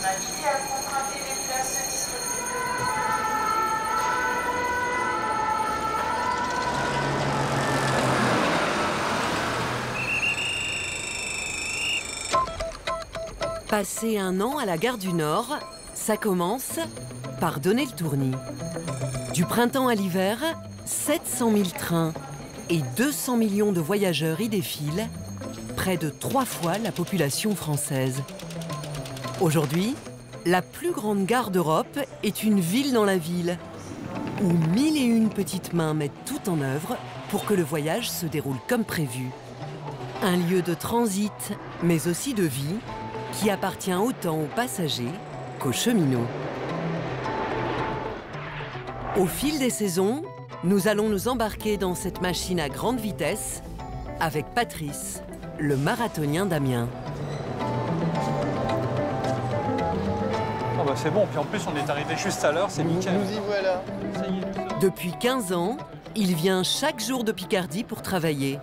invité à emprunter les places disponibles. Passer un an à la gare du Nord, ça commence par donner le tournis. Du printemps à l'hiver, 700 000 trains et 200 millions de voyageurs y défilent, près de 3 fois la population française. Aujourd'hui, la plus grande gare d'Europe est une ville dans la ville, où 1001 petites mains mettent tout en œuvre pour que le voyage se déroule comme prévu. Un lieu de transit, mais aussi de vie, qui appartient autant aux passagers qu'aux cheminots. Au fil des saisons, nous allons nous embarquer dans cette machine à grande vitesse avec Patrice, le marathonien d'Amiens. Oh bah c'est bon, puis en plus on est arrivé juste à l'heure, c'est nickel. Nous y voilà. Ça y est. Depuis 15 ans, il vient chaque jour de Picardie pour travailler.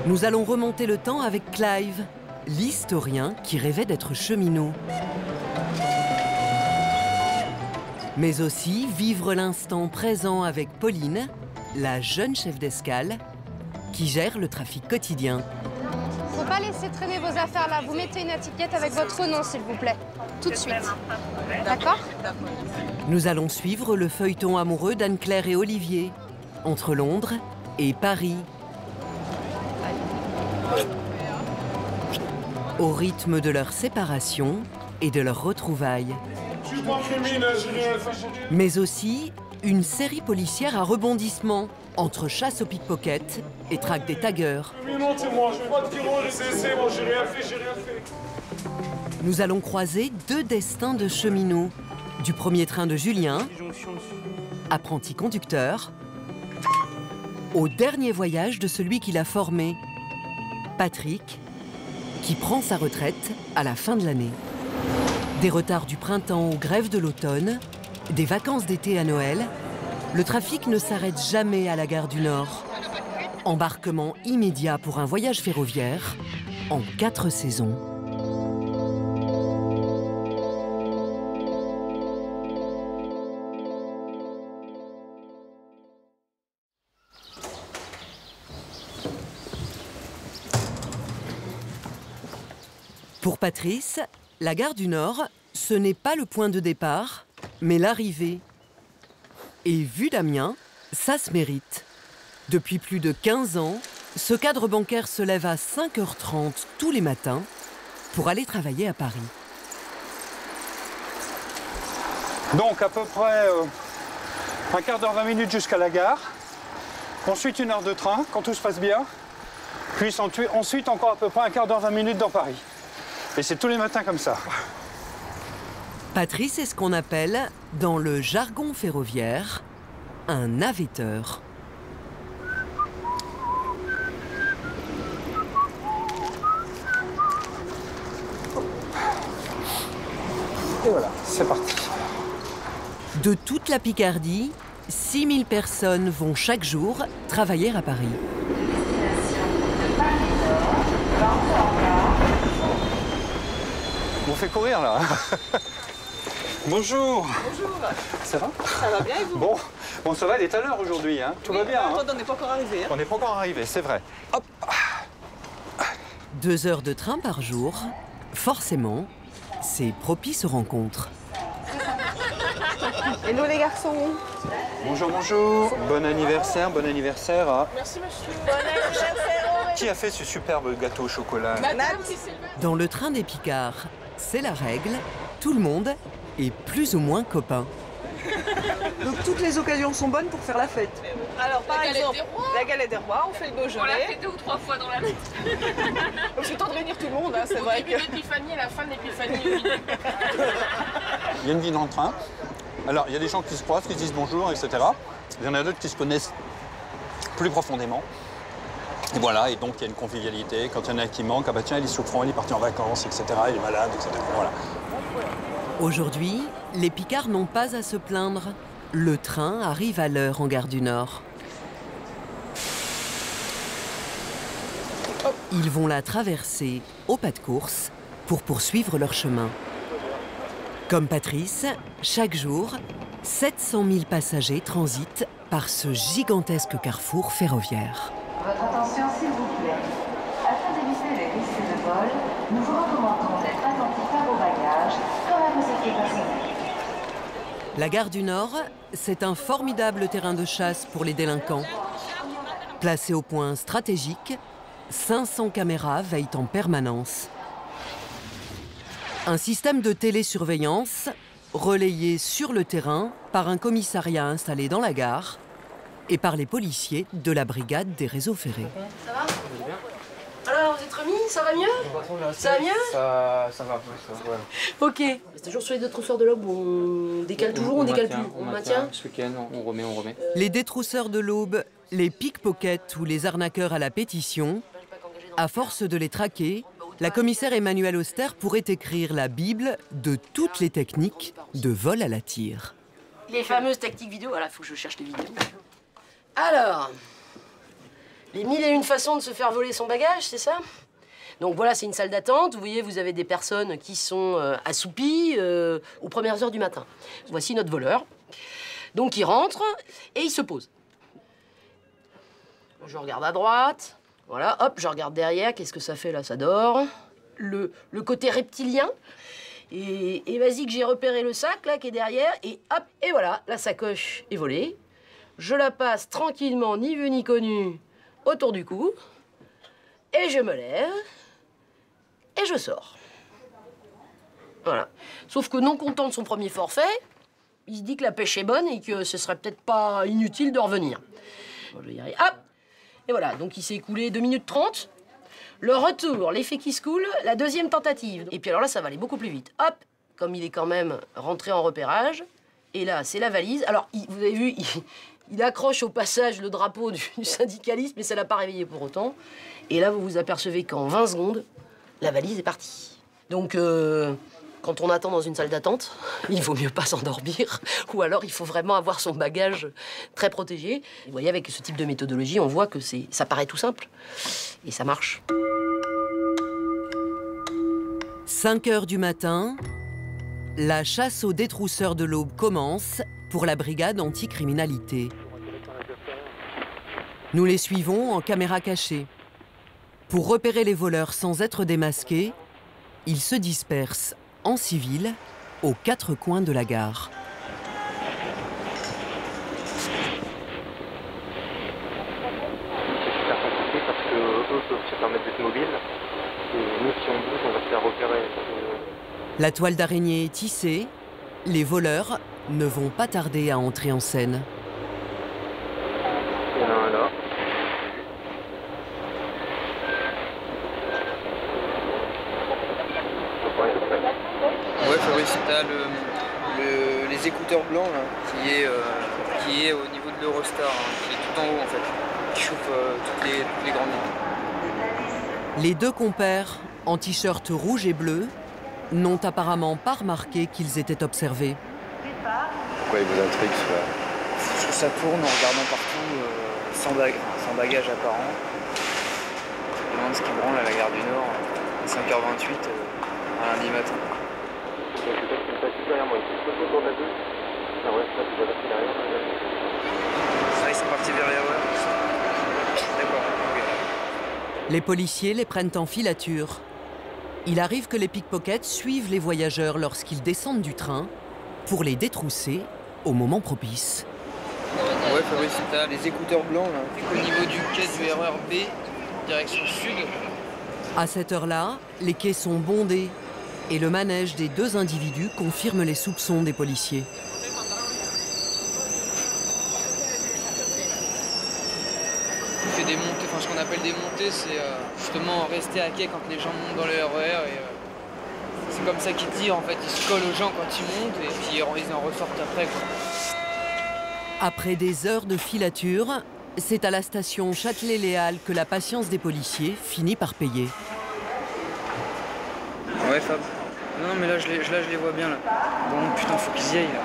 Nous allons remonter le temps avec Clive, l'historien qui rêvait d'être cheminot. Mais aussi vivre l'instant présent avec Pauline, la jeune chef d'escale, qui gère le trafic quotidien. Faut pas laisser traîner vos affaires là. Vous mettez une étiquette avec votre nom, s'il vous plaît. Tout de suite. D'accord? Nous allons suivre le feuilleton amoureux d'Anne-Claire et Olivier, entre Londres et Paris. Au rythme de leur séparation et de leur retrouvailles. Mais aussi une série policière à rebondissement entre chasse au pickpocket et traque des taggers. Nous allons croiser 2 destins de cheminots. Du premier train de Julien, apprenti conducteur, au dernier voyage de celui qui l'a formé, Patrick, qui prend sa retraite à la fin de l'année. Des retards du printemps aux grèves de l'automne, des vacances d'été à Noël, le trafic ne s'arrête jamais à la gare du Nord. Embarquement immédiat pour un voyage ferroviaire en 4 saisons. Pour Patrice, la gare du Nord, ce n'est pas le point de départ, mais l'arrivée. Et vu d'Amiens, ça se mérite. Depuis plus de 15 ans, ce cadre bancaire se lève à 5h30 tous les matins pour aller travailler à Paris. Donc à peu près un quart d'heure, 20 minutes jusqu'à la gare. Ensuite 1 heure de train, quand tout se passe bien. Puis ensuite encore à peu près un quart d'heure, 20 minutes dans Paris. Et c'est tous les matins comme ça. Patrice est ce qu'on appelle, dans le jargon ferroviaire, un navetteur. Et voilà, c'est parti. De toute la Picardie, 6000 personnes vont chaque jour travailler à Paris. On vous fait courir là. Bonjour. Bonjour. Ça va? Ça va bien et vous? Bon, ça va, elle est à l'heure aujourd'hui, hein? Tout va bien. Hein? On n'est pas encore arrivé. Hein? On n'est pas encore arrivé, c'est vrai. Hop. 2 heures de train par jour, forcément, c'est propice aux rencontres. Hello les garçons. Bonjour, bonjour. Bon anniversaire à... Merci monsieur. Bon anniversaire. Qui a fait ce superbe gâteau au chocolat? Madame. Dans le train des Picards, c'est la règle, tout le monde est plus ou moins copain. Donc toutes les occasions sont bonnes pour faire la fête. Alors par exemple, la galette des rois, on fait le Beaujolais. On l'a fait 2 ou 3 fois dans l'année. Donc c'est le temps de réunir tout le monde, hein, c'est vrai que... Au début d'épiphanie et la fin de l'épiphanie. Il y a une vie dans le train. Alors, il y a des gens qui se croisent, qui se disent bonjour, etc. Il y en a d'autres qui se connaissent plus profondément. Et voilà, et donc il y a une convivialité. Quand il y en a un qui manque, ah bah tiens, il est souffrant, il est parti en vacances, etc. Il est malade, etc. Voilà. Aujourd'hui, les Picards n'ont pas à se plaindre. Le train arrive à l'heure en gare du Nord. Ils vont la traverser au pas de course pour poursuivre leur chemin. Comme Patrice, chaque jour, 700 000 passagers transitent par ce gigantesque carrefour ferroviaire. Votre attention s'il vous plaît. Afin d'éviter les risques de vol, nous vous recommandons d'être attentifs à vos bagages comme à vos équipes personnelles. La gare du Nord, c'est un formidable terrain de chasse pour les délinquants. Placée au point stratégique, 500 caméras veillent en permanence. Un système de télésurveillance relayé sur le terrain par un commissariat installé dans la gare et par les policiers de la brigade des réseaux ferrés. Ça va? Alors, vous êtes remis? Ça va mieux? Ça va mieux? Ça va, ouais. Ok. C'est toujours sur les détrousseurs de l'Aube où on décale toujours ou on décale plus? On maintient? Ce week-end, on remet. Les détrousseurs de l'Aube, les pickpockets ou les arnaqueurs à la pétition, à force de les traquer, la commissaire Emmanuelle Auster pourrait écrire la Bible de toutes les techniques de vol à la tire. Les fameuses tactiques vidéo. Voilà, il faut que je cherche les vidéos. Alors, les 1001 façons de se faire voler son bagage, c'est ça? Donc voilà, c'est une salle d'attente. Vous voyez, vous avez des personnes qui sont assoupies aux premières heures du matin. Voici notre voleur. Donc il rentre et il se pose. Je regarde à droite. Voilà, hop, je regarde derrière. Qu'est-ce que ça fait là? Ça dort. Le côté reptilien. Et vas-y que j'ai repéré le sac là qui est derrière. Et hop, et voilà, la sacoche est volée. Je la passe tranquillement, ni vu ni connu, autour du cou. Et je me lève. Et je sors. Voilà. Sauf que non content de son premier forfait, il se dit que la pêche est bonne et que ce serait peut-être pas inutile de revenir. Bon, je vais y arriver. Hop! Et voilà, donc il s'est écoulé 2 minutes 30. Le retour, l'effet qui se coule, la deuxième tentative. Et puis alors là, ça va aller beaucoup plus vite. Hop! Comme il est quand même rentré en repérage. Et là, c'est la valise. Alors, vous avez vu, il accroche au passage le drapeau du syndicalisme, mais ça l'a pas réveillé pour autant. Et là, vous vous apercevez qu'en 20 secondes, la valise est partie. Donc, quand on attend dans une salle d'attente, il vaut mieux pas s'endormir. Ou alors, il faut vraiment avoir son bagage très protégé. Et vous voyez, avec ce type de méthodologie, on voit que ça paraît tout simple. Et ça marche. 5 heures du matin, la chasse aux détrousseurs de l'Aube commence pour la brigade anticriminalité. Nous les suivons en caméra cachée. Pour repérer les voleurs sans être démasqués, ils se dispersent en civil aux 4 coins de la gare. C'est super compliqué parce qu'eux peuvent se permettre d'être mobiles. Et nous, si on bouge, on va se faire repérer. La toile d'araignée est tissée. Les voleurs ne vont pas tarder à entrer en scène. Il y en a un là. Ouais, Fabrice, t'as les écouteurs blancs là, qui est au niveau de l'Eurostar, qui est tout en haut en fait, qui chauffe toutes les grandes lignes. Les 2 compères, en t-shirt rouge et bleu, n'ont apparemment pas remarqué qu'ils étaient observés. Pourquoi ils vous intriguent celui-là? Parce que ça tourne en regardant partout, sans bagage apparent. Je me demande ce qui branle à la gare du Nord à 5h28 un lundi matin. Ah, ils sont partis derrière, ouais. D'accord. Okay. Les policiers les prennent en filature. Il arrive que les pickpockets suivent les voyageurs lorsqu'ils descendent du train pour les détrousser au moment propice. Ouais, Fabrice, t'as les écouteurs blancs là. Au niveau du quai du RERB, direction sud. À cette heure-là, les quais sont bondés et le manège des 2 individus confirme les soupçons des policiers. On fait des montées, enfin ce qu'on appelle des montées, c'est justement rester à quai quand les gens montent dans le RER. Et c'est comme ça qu'ils tirent en fait, ils se collent aux gens quand ils montent et puis ils en ressortent après, quoi. Après des heures de filature, c'est à la station Châtelet-Léal que la patience des policiers finit par payer. Ouais, Fab. Non, mais là je les vois bien là. Bon, putain, faut qu'ils y aillent là.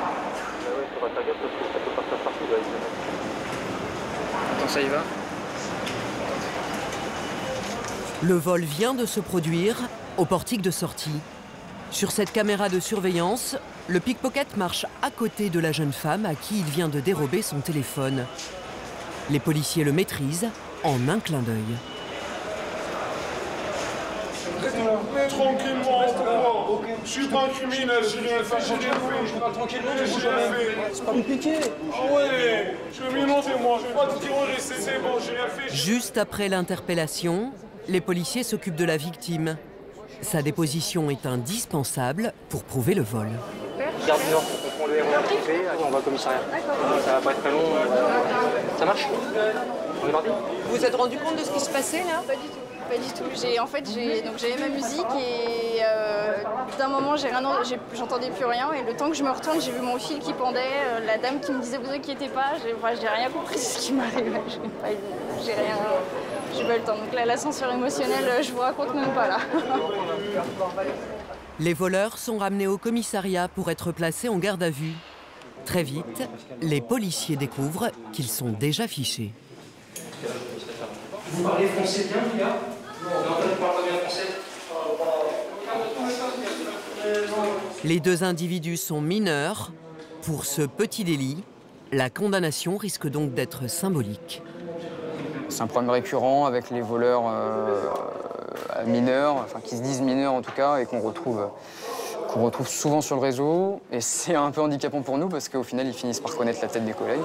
Attends, ça y va? Le vol vient de se produire au portique de sortie. Sur cette caméra de surveillance, le pickpocket marche à côté de la jeune femme à qui il vient de dérober son téléphone. Les policiers le maîtrisent en un clin d'œil. Tranquillement, je suis pas un criminel, j'ai rien fait, je parle tranquillement, j'ai rien fait. C'est pas compliqué. Ah ouais, je vais m'inventer moi, je vais pas te terroriser, c'est bon, j'ai rien fait. Juste après l'interpellation, les policiers s'occupent de la victime. Sa déposition est indispensable pour prouver le vol. Garde du Nord, on prend le RER, on va au commissariat. Ça va pas être très long. Ça marche? On est parti? Vous vous êtes rendu compte de ce qui se passait là? Pas du tout. Pas du tout. J'avais ma musique et d'un moment j'entendais plus rien et le temps que je me retourne j'ai vu mon fil qui pendait, la dame qui me disait vous inquiétez pas, j'ai rien compris de ce qui m'arrivait, j'ai pas eu le temps. Donc là l'ascenseur émotionnel je vous raconte même pas là. Les voleurs sont ramenés au commissariat pour être placés en garde à vue. Très vite, les policiers découvrent qu'ils sont déjà fichés. Vous parlez français bien, les gars? Non, tu parles pas bien français. Les deux individus sont mineurs. Pour ce petit délit, la condamnation risque donc d'être symbolique. C'est un problème récurrent avec les voleurs mineurs, enfin qui se disent mineurs en tout cas, et qu'on retrouve souvent sur le réseau. Et c'est un peu handicapant pour nous parce qu'au final, ils finissent par connaître la tête des collègues.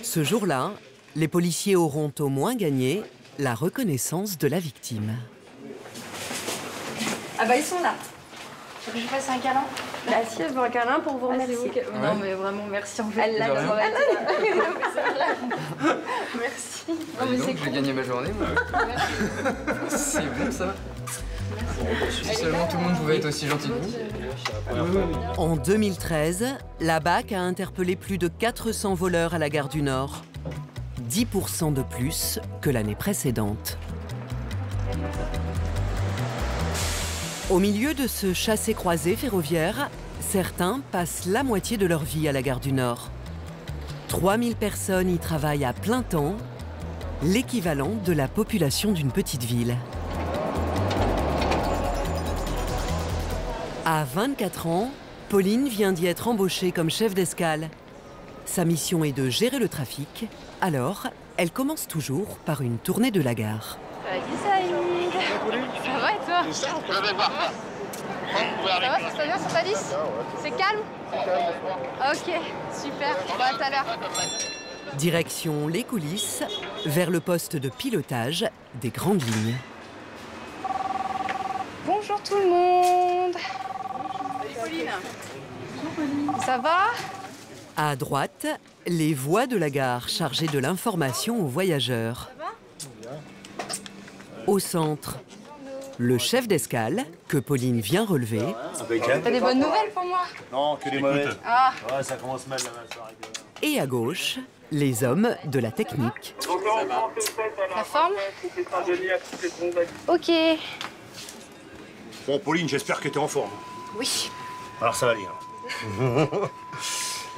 Ce jour-là, les policiers auront au moins gagné la reconnaissance de la victime. Ah bah ils sont là. Faut que je fasse un câlin. Bah si, elle veut un câlin pour vous remercier. Non mais vraiment merci en fait. Elle l'a Merci. Non, mais donc, je vais gagner ma journée, moi. C'est bon ça. Si seulement tout le monde pouvait être aussi gentil que vous. En 2013, la BAC a interpellé plus de 400 voleurs à la gare du Nord. 10% de plus que l'année précédente. Au milieu de ce chassé-croisé ferroviaire, certains passent la moitié de leur vie à la gare du Nord. 3000 personnes y travaillent à plein temps, l'équivalent de la population d'une petite ville. À 24 ans, Pauline vient d'y être embauchée comme chef d'escale. Sa mission est de gérer le trafic, alors elle commence toujours par une tournée de la gare. Salut Saïd. Ça va et toi? Ça va, ça se passe bien sur ta liste? C'est calme? Ok, super, bon, à tout à l'heure. Direction les coulisses, vers le poste de pilotage des grandes lignes. Bonjour tout le monde. Salut Pauline. Bonjour Pauline. Ça va? À droite, les voies de la gare chargées de l'information aux voyageurs. Au centre, le chef d'escale que Pauline vient relever. T'as des bonnes nouvelles pour moi? Non, que des mauvaises. Ah. Ouais, ça commence mal la soirée. Et à gauche, les hommes de la technique. La forme? Ok. Bon, Pauline, j'espère que t'es en forme. Oui. Alors ça va aller.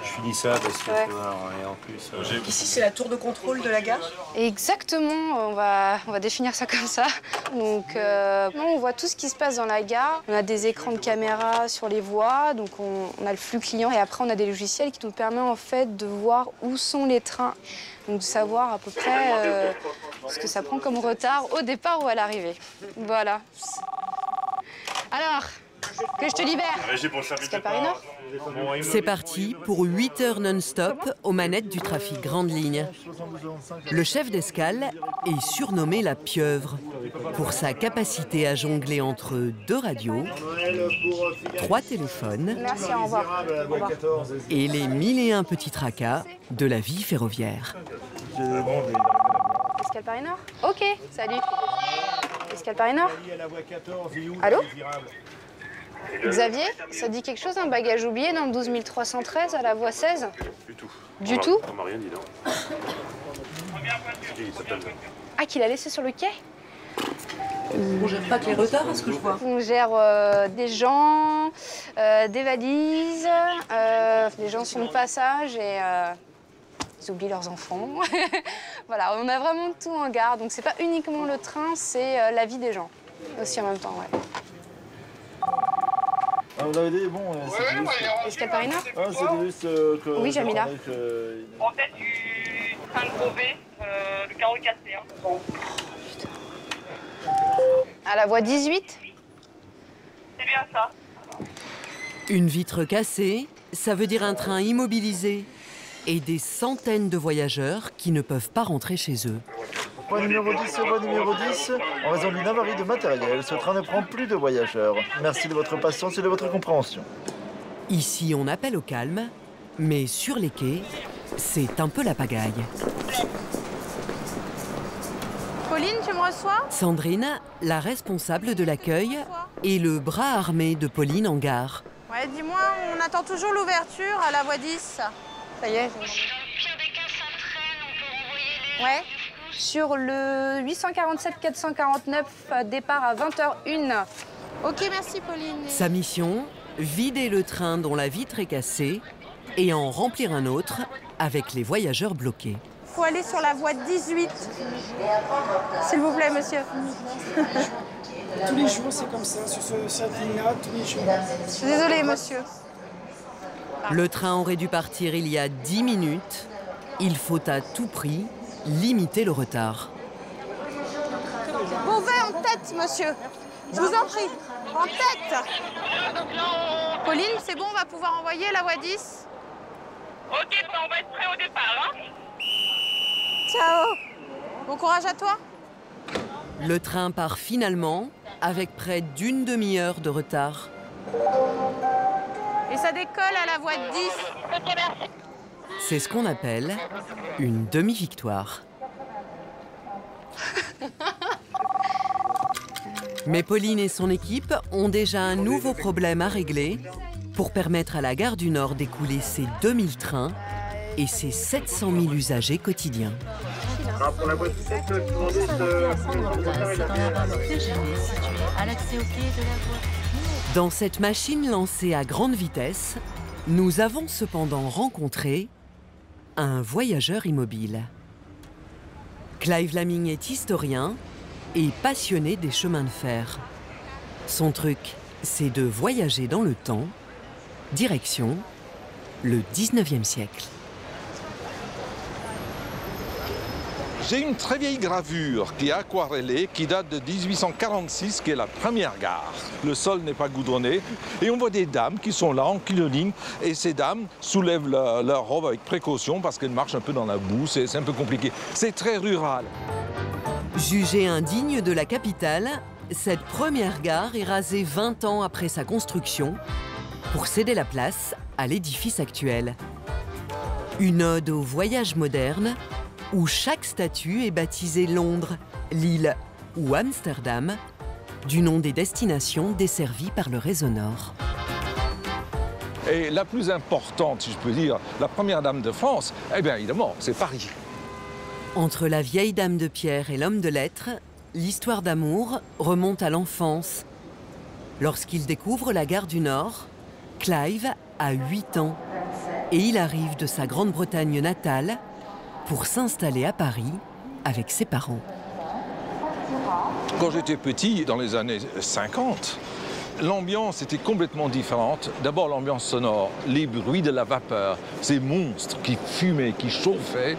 Je finis ça parce que et en plus. Ici, c'est la tour de contrôle de la gare. Exactement, on va définir ça comme ça. Donc, on voit tout ce qui se passe dans la gare. On a des écrans de caméra sur les voies, donc on a le flux client et après on a des logiciels qui nous permettent en fait de voir où sont les trains. Donc de savoir à peu près ce que ça prend comme retard au départ ou à l'arrivée. Voilà. Alors, que je te libère. Escale Paris Nord. C'est parti pour 8 heures non-stop aux manettes du trafic grande ligne. Le chef d'escale est surnommé la pieuvre pour sa capacité à jongler entre 2 radios, 3 téléphones Merci, au revoir. et les 1001 petits tracas de la vie ferroviaire. Escale Paris Nord. Ok, salut. Escale Paris Nord. Allô? Xavier, ça dit quelque chose, un bagage oublié dans le 12 313 à la voie 16? Du tout. Du tout? On m'a rien dit, non. Ah, qu'il a laissé sur le quai? On gère pas que les retards, à ce que je vois. On gère des gens, des valises, les gens sont de passage et ils oublient leurs enfants. Voilà, on a vraiment tout en gare. Donc c'est pas uniquement le train, c'est la vie des gens aussi en même temps. Ouais. Ah, vous avez dit, bon, c'est juste... Escalparina? Ah, c'est juste que... Oui, Jamila. En tête du train de Beauvais, le carreau cassé. Hein. À la voie 18? C'est bien ça. Une vitre cassée, ça veut dire un train immobilisé et des centaines de voyageurs qui ne peuvent pas rentrer chez eux. Point numéro 10 sur voie numéro 10, en raison d'une avarie de matériel, ce train ne prend plus de voyageurs. Merci de votre patience et de votre compréhension. Ici, on appelle au calme, mais sur les quais, c'est un peu la pagaille. Pauline, tu me reçois? Sandrine, la responsable de l'accueil, est le bras armé de Pauline en gare. Ouais, dis-moi, on attend toujours l'ouverture à la voie 10. Ça y est. Ouais. Sur le 847-449, départ à 20h01. Ok, merci Pauline. Sa mission, vider le train dont la vitre est cassée et en remplir un autre avec les voyageurs bloqués. Faut aller sur la voie 18. S'il vous plaît, monsieur. Tous les jours, c'est comme ça, sur cette ligne-là, tous les jours. Je suis désolée, monsieur. Le train aurait dû partir il y a 10 minutes. Il faut à tout prix limiter le retard. Beauvais en tête, monsieur. Je vous en prie. En tête. Pauline, c'est bon, on va pouvoir envoyer la voie 10. Ok, on va être prêt au départ. Hein. Ciao. Bon courage à toi. Le train part finalement avec près d'une demi-heure de retard. Et ça décolle à la voie 10. C'est ce qu'on appelle une demi-victoire. Mais Pauline et son équipe ont déjà un nouveau problème à régler pour permettre à la gare du Nord d'écouler ses 2000 trains et ses 700 000 usagers quotidiens. Pour la voie 17, Dans cette machine lancée à grande vitesse, nous avons cependant rencontré un voyageur immobile. Clive Laming est historien et passionné des chemins de fer. Son truc, c'est de voyager dans le temps, direction le 19e siècle. J'ai une très vieille gravure qui est aquarellée, qui date de 1846, qui est la première gare. Le sol n'est pas goudronné et on voit des dames qui sont là en quinoline et ces dames soulèvent leur robe avec précaution parce qu'elles marchent un peu dans la boue, c'est un peu compliqué. C'est très rural. Jugée indigne de la capitale, cette première gare est rasée 20 ans après sa construction pour céder la place à l'édifice actuel. Une ode au voyage moderne où chaque statue est baptisée Londres, Lille ou Amsterdam, du nom des destinations desservies par le réseau Nord. Et la plus importante, si je peux dire, la première dame de France, eh bien évidemment, c'est Paris. Entre la vieille dame de pierre et l'homme de lettres, l'histoire d'amour remonte à l'enfance. Lorsqu'il découvre la gare du Nord, Clive a 8 ans et il arrive de sa Grande-Bretagne natale pour s'installer à Paris avec ses parents. Quand j'étais petit, dans les années 50, l'ambiance était complètement différente. D'abord l'ambiance sonore, les bruits de la vapeur, ces monstres qui fumaient, qui chauffaient.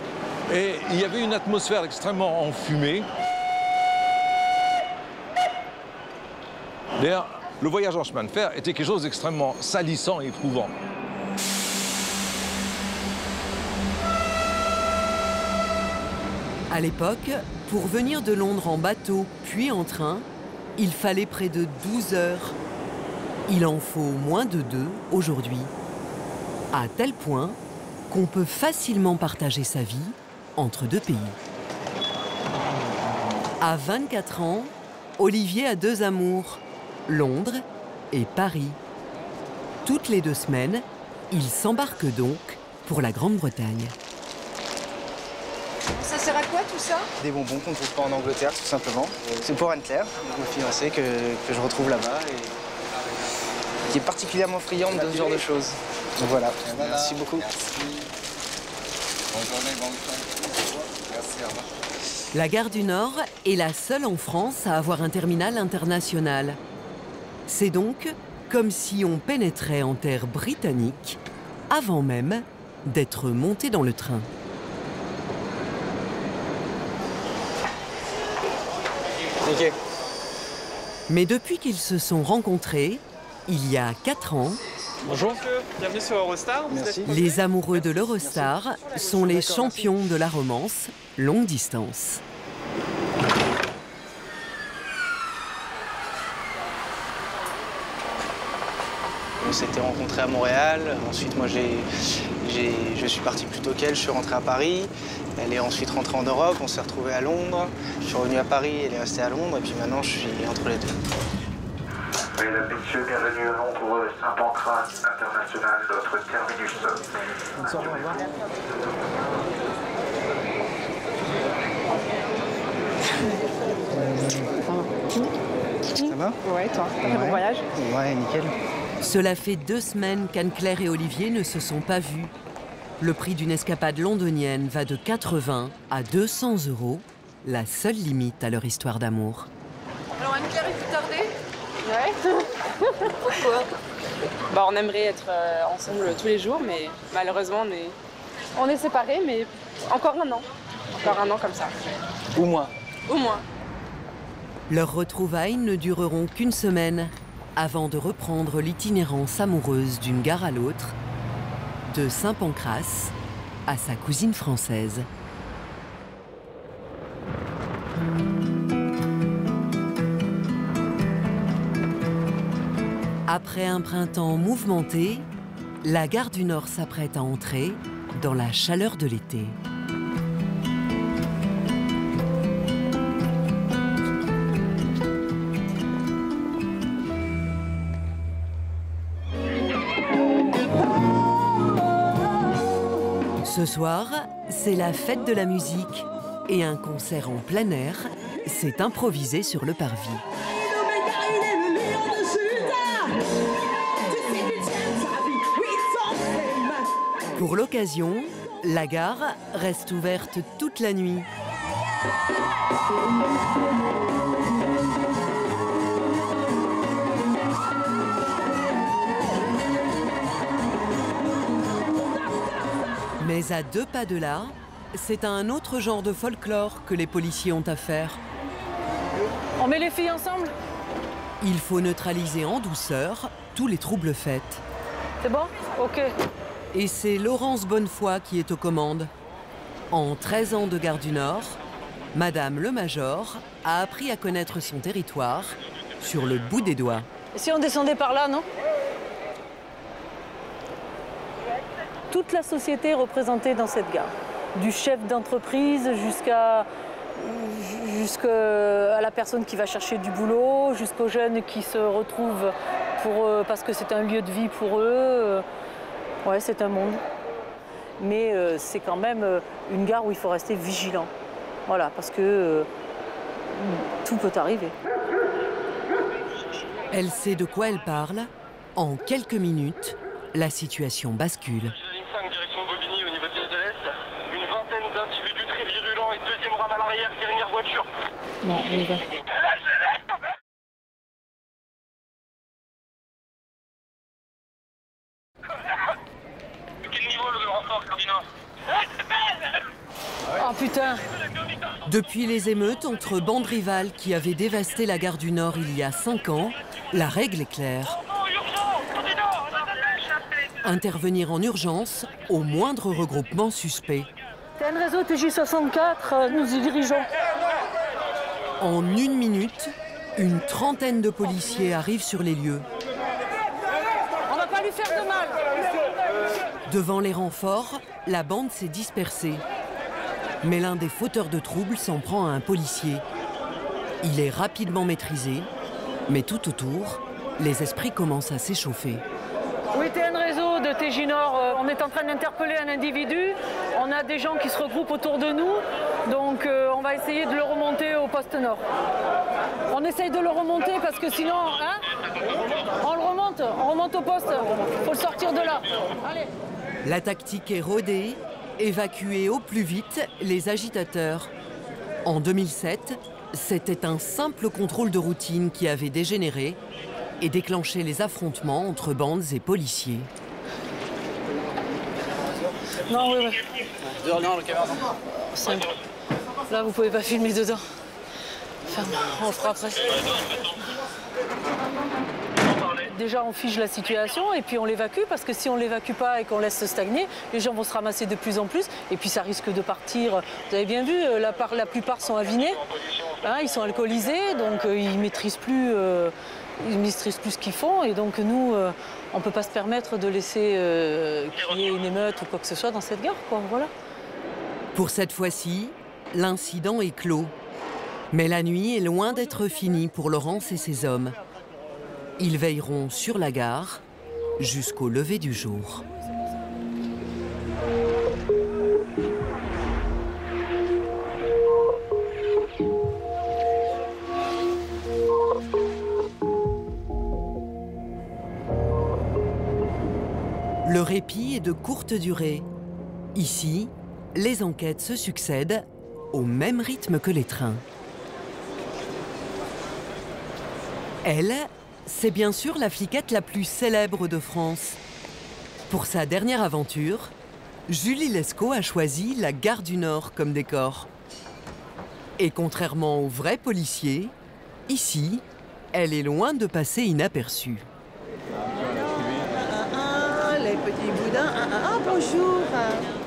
Et il y avait une atmosphère extrêmement enfumée. D'ailleurs, le voyage en chemin de fer était quelque chose d'extrêmement salissant et éprouvant. À l'époque, pour venir de Londres en bateau puis en train, il fallait près de 12 heures. Il en faut moins de 2 aujourd'hui. À tel point qu'on peut facilement partager sa vie entre 2 pays. À 24 ans, Olivier a 2 amours, Londres et Paris. Toutes les 2 semaines, il s'embarque donc pour la Grande-Bretagne. Ça sert à quoi tout ça? Des bonbons qu'on ne trouve pas en Angleterre, tout simplement. C'est pour Anne-Claire, ma fiancée, que je retrouve là-bas et qui est particulièrement friande de ce genre de choses. Donc voilà, merci beaucoup. La gare du Nord est la seule en France à avoir un terminal international. C'est donc comme si on pénétrait en terre britannique avant même d'être monté dans le train. Nickel. Mais depuis qu'ils se sont rencontrés, il y a 4 ans, bonjour monsieur, bienvenue sur Eurostar. Merci. Les amoureux de l'Eurostar sont les champions de la romance longue distance. On s'était rencontrés à Montréal. Ensuite, moi, je suis parti plus tôt qu'elle. Je suis rentré à Paris. Elle est ensuite rentrée en Europe. On s'est retrouvés à Londres. Je suis revenu à Paris. Elle est restée à Londres. Et puis maintenant, je suis entre les deux. Mesdames, Messieurs, bienvenue à Londres, Saint-Pancras International, notre terminus. Bonsoir, au revoir. Ça va? Ouais, toi. T'as fait bon voyage? Ouais, nickel. Cela fait 2 semaines qu'Anne-Claire et Olivier ne se sont pas vus. Le prix d'une escapade londonienne va de 80 à 200 €, la seule limite à leur histoire d'amour. Alors Anne-Claire, il faut tarder? Ouais. Pourquoi? Bah on aimerait être ensemble tous les jours, mais malheureusement on est séparés, mais encore un an. Encore un an comme ça. Ou moins. Au moins. Leurs retrouvailles ne dureront qu'1 semaine avant de reprendre l'itinérance amoureuse d'une gare à l'autre, de Saint-Pancras à sa cousine française. Après un printemps mouvementé, la gare du Nord s'apprête à entrer dans la chaleur de l'été. Ce soir, c'est la fête de la musique et un concert en plein air s'est improvisé sur le parvis. Pour l'occasion, la gare reste ouverte toute la nuit. Mais à 2 pas de là, c'est à un autre genre de folklore que les policiers ont affaire. On met les filles ensemble? Il faut neutraliser en douceur tous les troubles faits. C'est bon? Ok. Et c'est Laurence Bonnefoy qui est aux commandes. En 13 ans de gare du Nord, Madame le Major a appris à connaître son territoire sur le bout des doigts. Et si on descendait par là, non? Toute la société est représentée dans cette gare. Du chef d'entreprise jusqu'à la personne qui va chercher du boulot, jusqu'aux jeunes qui se retrouvent parce que c'est un lieu de vie pour eux. Ouais, c'est un monde. Mais c'est quand même une gare où il faut rester vigilant. Voilà, parce que tout peut arriver. Elle sait de quoi elle parle. En quelques minutes, la situation bascule. Direction Bobigny au niveau de l'île de l'Est. Une vingtaine d'individus très virulents et deuxième rame à l'arrière, dernière voiture. Non, on y va. Quel niveau le renfort, Cardinal? Oh putain! Depuis les émeutes entre bandes rivales qui avaient dévasté la gare du Nord il y a 5 ans, la règle est claire. Intervenir en urgence au moindre regroupement suspect. TN Réseau TJ64, nous y dirigeons. En 1 minute, une trentaine de policiers arrivent sur les lieux. On va pas lui faire de mal. Devant les renforts, la bande s'est dispersée. Mais l'un des fauteurs de troubles s'en prend à un policier. Il est rapidement maîtrisé, mais tout autour, les esprits commencent à s'échauffer. Oui, TN Réseau de TJ Nord, on est en train d'interpeller un individu. On a des gens qui se regroupent autour de nous, donc on va essayer de le remonter au poste Nord. On essaye de le remonter parce que sinon, hein, on remonte au poste. Faut le sortir de là. Allez. La tactique est rodée, Évacuer au plus vite les agitateurs. En 2007, c'était un simple contrôle de routine qui avait dégénéré et déclenché les affrontements entre bandes et policiers. Non, oui, oui. Dehors, non, le caméra. Là, vous pouvez pas filmer dedans. Ferme, on fera après. Déjà, on fige la situation et puis on l'évacue parce que si on ne l'évacue pas et qu'on laisse stagner, les gens vont se ramasser de plus en plus et puis ça risque de partir. Vous avez bien vu, la plupart sont avinés, hein, ils sont alcoolisés, donc ils ne maîtrisent plus ce qu'ils font et donc nous, on ne peut pas se permettre de laisser qu'il y ait une émeute ou quoi que ce soit dans cette gare, quoi, voilà. Pour cette fois-ci, l'incident est clos. Mais la nuit est loin d'être finie pour Laurence et ses hommes. Ils veilleront sur la gare jusqu'au lever du jour. Le répit est de courte durée. Ici, les enquêtes se succèdent au même rythme que les trains. Elle, c'est bien sûr la fliquette la plus célèbre de France. Pour sa dernière aventure, Julie Lescaut a choisi la gare du Nord comme décor. Et contrairement aux vrais policiers, ici, elle est loin de passer inaperçue. Les petits boudins, bonjour.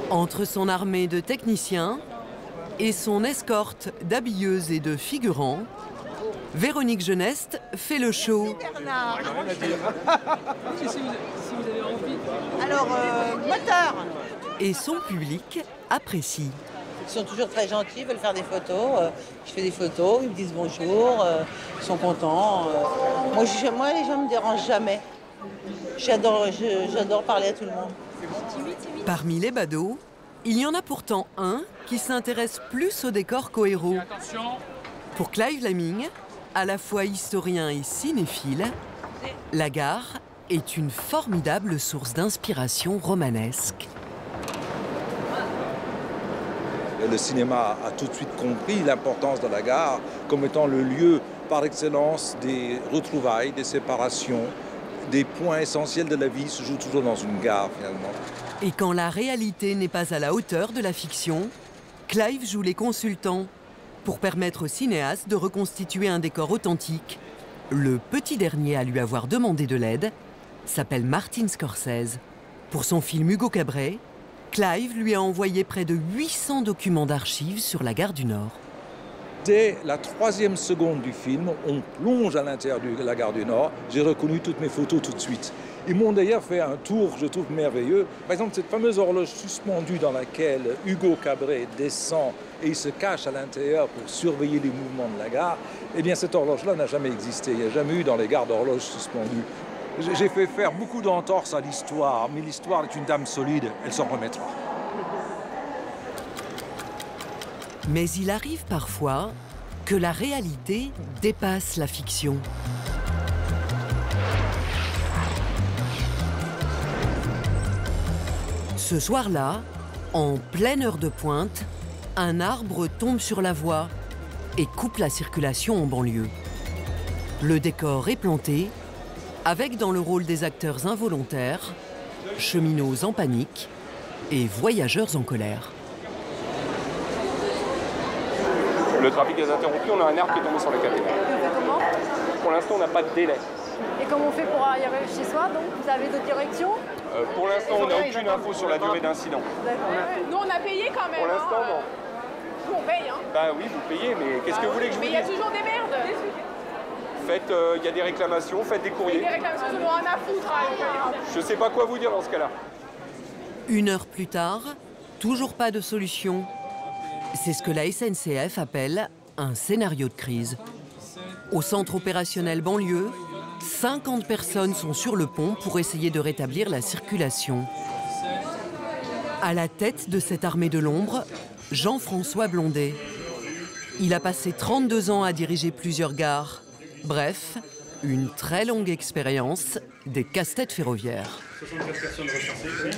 Entre son armée de techniciens et son escorte d'habilleuses et de figurants, Véronique Geneste fait le show. Alors, moteur. Et son public apprécie. Ils sont toujours très gentils, veulent faire des photos. Je fais des photos, ils me disent bonjour, ils sont contents. Moi, les gens ne me dérangent jamais. J'adore parler à tout le monde. Parmi les badauds, il y en a pourtant un qui s'intéresse plus au décor qu'au héros. Pour Clive Lemming, à la fois historien et cinéphile, la gare est une formidable source d'inspiration romanesque. Le cinéma a tout de suite compris l'importance de la gare comme étant le lieu par excellence des retrouvailles, des séparations, des points essentiels de la vie se jouent toujours dans une gare finalement. Et quand la réalité n'est pas à la hauteur de la fiction, Clive joue les consultants pour permettre au cinéaste de reconstituer un décor authentique. Le petit dernier à lui avoir demandé de l'aide s'appelle Martin Scorsese. Pour son film Hugo Cabret, Clive lui a envoyé près de 800 documents d'archives sur la gare du Nord. Dès la 3e seconde du film, on plonge à l'intérieur de la gare du Nord. J'ai reconnu toutes mes photos tout de suite. Ils m'ont d'ailleurs fait un tour, je trouve, merveilleux. Par exemple, cette fameuse horloge suspendue dans laquelle Hugo Cabret descend et il se cache à l'intérieur pour surveiller les mouvements de la gare, eh bien, cette horloge-là n'a jamais existé. Il n'y a jamais eu dans les gares d'horloge suspendue. J'ai fait faire beaucoup d'entorses à l'histoire, mais l'histoire est une dame solide, elle s'en remettra. Mais il arrive parfois que la réalité dépasse la fiction. Ce soir-là, en pleine heure de pointe, un arbre tombe sur la voie et coupe la circulation en banlieue. Le décor est planté, avec dans le rôle des acteurs involontaires, cheminots en panique et voyageurs en colère. Le trafic est interrompu, on a un arbre qui est tombé sur la caténaire. Comment ? Pour l'instant, on n'a pas de délai. Et comment on fait pour arriver chez soi? Donc vous avez d'autres directions? Pour l'instant, on n'a aucune info sur la durée d'incident. Nous, on a payé quand même. Pour l'instant, non. Nous, on paye, hein. Bah oui, vous payez, mais qu'est-ce que vous voulez que je vous dise? Mais il y a toujours des merdes. Faites, il y a des réclamations, faites des courriers. Des réclamations, ils en ont rien à foutre. Je sais pas quoi vous dire dans ce cas-là. 1 heure plus tard, toujours pas de solution. C'est ce que la SNCF appelle un scénario de crise. Au centre opérationnel banlieue, 50 personnes sont sur le pont pour essayer de rétablir la circulation. À la tête de cette armée de l'ombre, Jean-François Blondet. Il a passé 32 ans à diriger plusieurs gares. Bref, une très longue expérience des casse-têtes ferroviaires. 64 personnes recensées,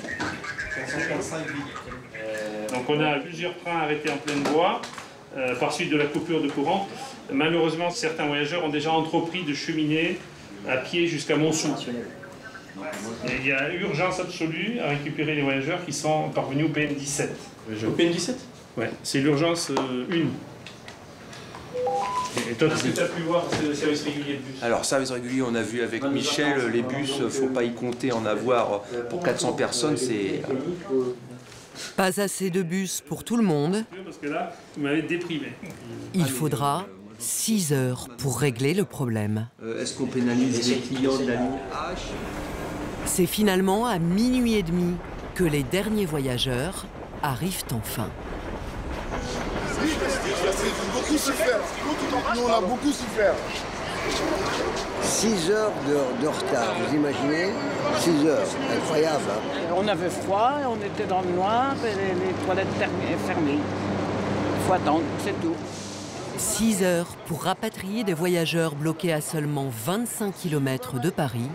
135 vies. Donc on a plusieurs trains arrêtés en pleine voie par suite de la coupure de courant. Malheureusement, certains voyageurs ont déjà entrepris de cheminer à pied jusqu'à Montsou. Et il y a urgence absolue à récupérer les voyageurs qui sont parvenus au PN17. Au PN17 Ouais, c'est l'urgence 1. Et toi, est-ce que tu as pu voir le service régulier de bus? Alors, service régulier, on a vu avec Michel, les bus, il ne faut pas y compter, en avoir pour 400 personnes, c'est... Pas assez de bus pour tout le monde. Parce que là, vous m'avez déprimé. Il faudra 6 heures pour régler le problème. Est-ce qu'on pénalise les clients de la ligne H? C'est finalement à 12h30 que les derniers voyageurs arrivent enfin. Beaucoup souffert. Nous, on a beaucoup souffert. 6 heures de retard, vous imaginez? 6 heures, incroyable. Hein? On avait froid, on était dans le noir et les toilettes fermées. Il faut attendre, c'est tout. 6 heures pour rapatrier des voyageurs bloqués à seulement 25 km de Paris.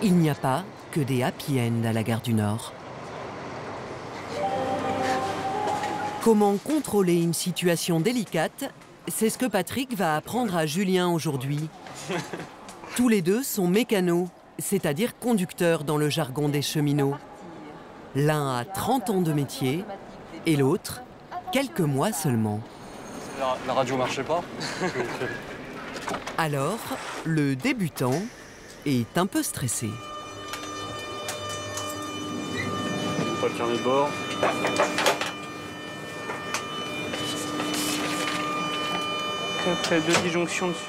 Il n'y a pas que des happy end à la gare du Nord. Comment contrôler une situation délicate? C'est ce que Patrick va apprendre à Julien aujourd'hui. Tous les deux sont mécanos, c'est-à-dire conducteurs dans le jargon des cheminots. L'un a 30 ans de métier et l'autre, quelques mois seulement. La radio marchait pas. Alors, le débutant est un peu stressé. Pas le carnet de bord. Après 2 disjonctions dessus.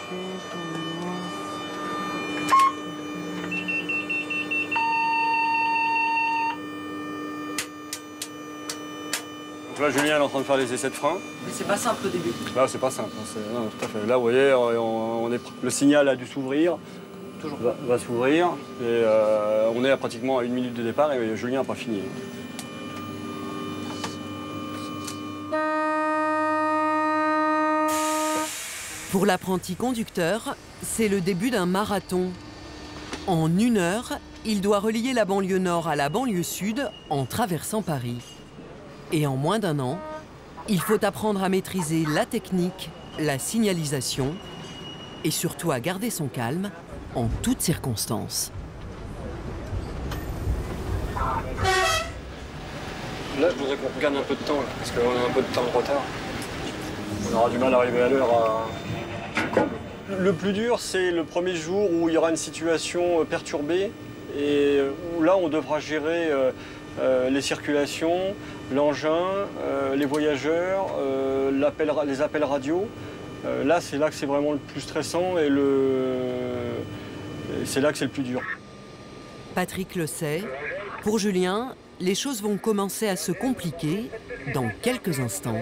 Donc là, Julien est en train de faire les essais de frein. Mais c'est pas simple au début. Là, c'est pas simple. Non, tout à fait. Là, vous voyez, le signal a dû s'ouvrir. Va s'ouvrir. Et on est pratiquement à 1 minute de départ et Julien n'a pas fini. Pour l'apprenti conducteur, c'est le début d'un marathon. En 1 heure, il doit relier la banlieue nord à la banlieue sud en traversant Paris. Et en moins d'1 an, il faut apprendre à maîtriser la technique, la signalisation et surtout à garder son calme en toutes circonstances. Là, je voudrais qu'on regarde un peu de temps, là, parce qu'on a un peu de temps de retard. On aura du mal à arriver à l'heure. Le plus dur, c'est le premier jour où il y aura une situation perturbée et où là, on devra gérer les circulations, l'engin, les voyageurs, les appels radio. Là, c'est là que c'est vraiment le plus stressant et c'est là que c'est le plus dur. Patrick le sait, pour Julien, les choses vont commencer à se compliquer dans quelques instants.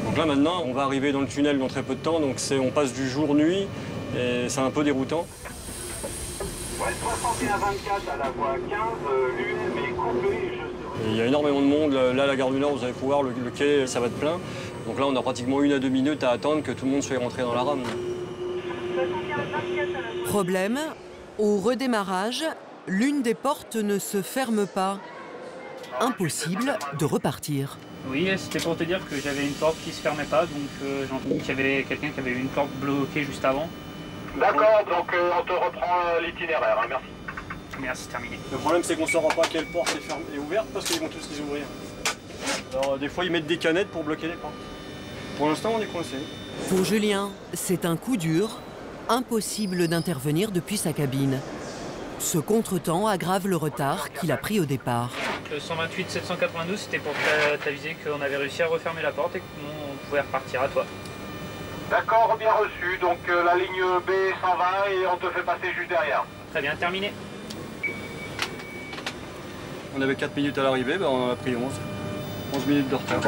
Donc là maintenant, on va arriver dans le tunnel dans très peu de temps, donc on passe du jour-nuit et c'est un peu déroutant. Ouais, 61-24 à la voie 15, l'UM est coupée. Il y a énormément de monde, là à la gare du Nord, vous allez pouvoir, le quai, ça va être plein. Donc là on a pratiquement 1 à 2 minutes à attendre que tout le monde soit rentré dans la rame. Problème, au redémarrage, l'une des portes ne se ferme pas. Impossible de repartir. Oui, c'était pour te dire que j'avais une porte qui ne se fermait pas, donc j'ai entendu qu'il y avait quelqu'un qui avait eu une porte bloquée juste avant. D'accord, donc on te reprend l'itinéraire, hein, merci. Merci, terminé. Le problème c'est qu'on ne saura pas quelle porte est ouverte parce qu'ils vont tous les ouvrir. Alors des fois ils mettent des canettes pour bloquer les portes. Pour l'instant on est coincé. Pour Julien, c'est un coup dur, impossible d'intervenir depuis sa cabine. Ce contretemps aggrave le retard qu'il a pris au départ. Le 128 792, c'était pour t'aviser qu'on avait réussi à refermer la porte et qu'on pouvait repartir à toi. D'accord, bien reçu. Donc la ligne B s'en va et on te fait passer juste derrière. Très bien, terminé. On avait 4 minutes à l'arrivée, ben on en a pris 11. 11 minutes de retard.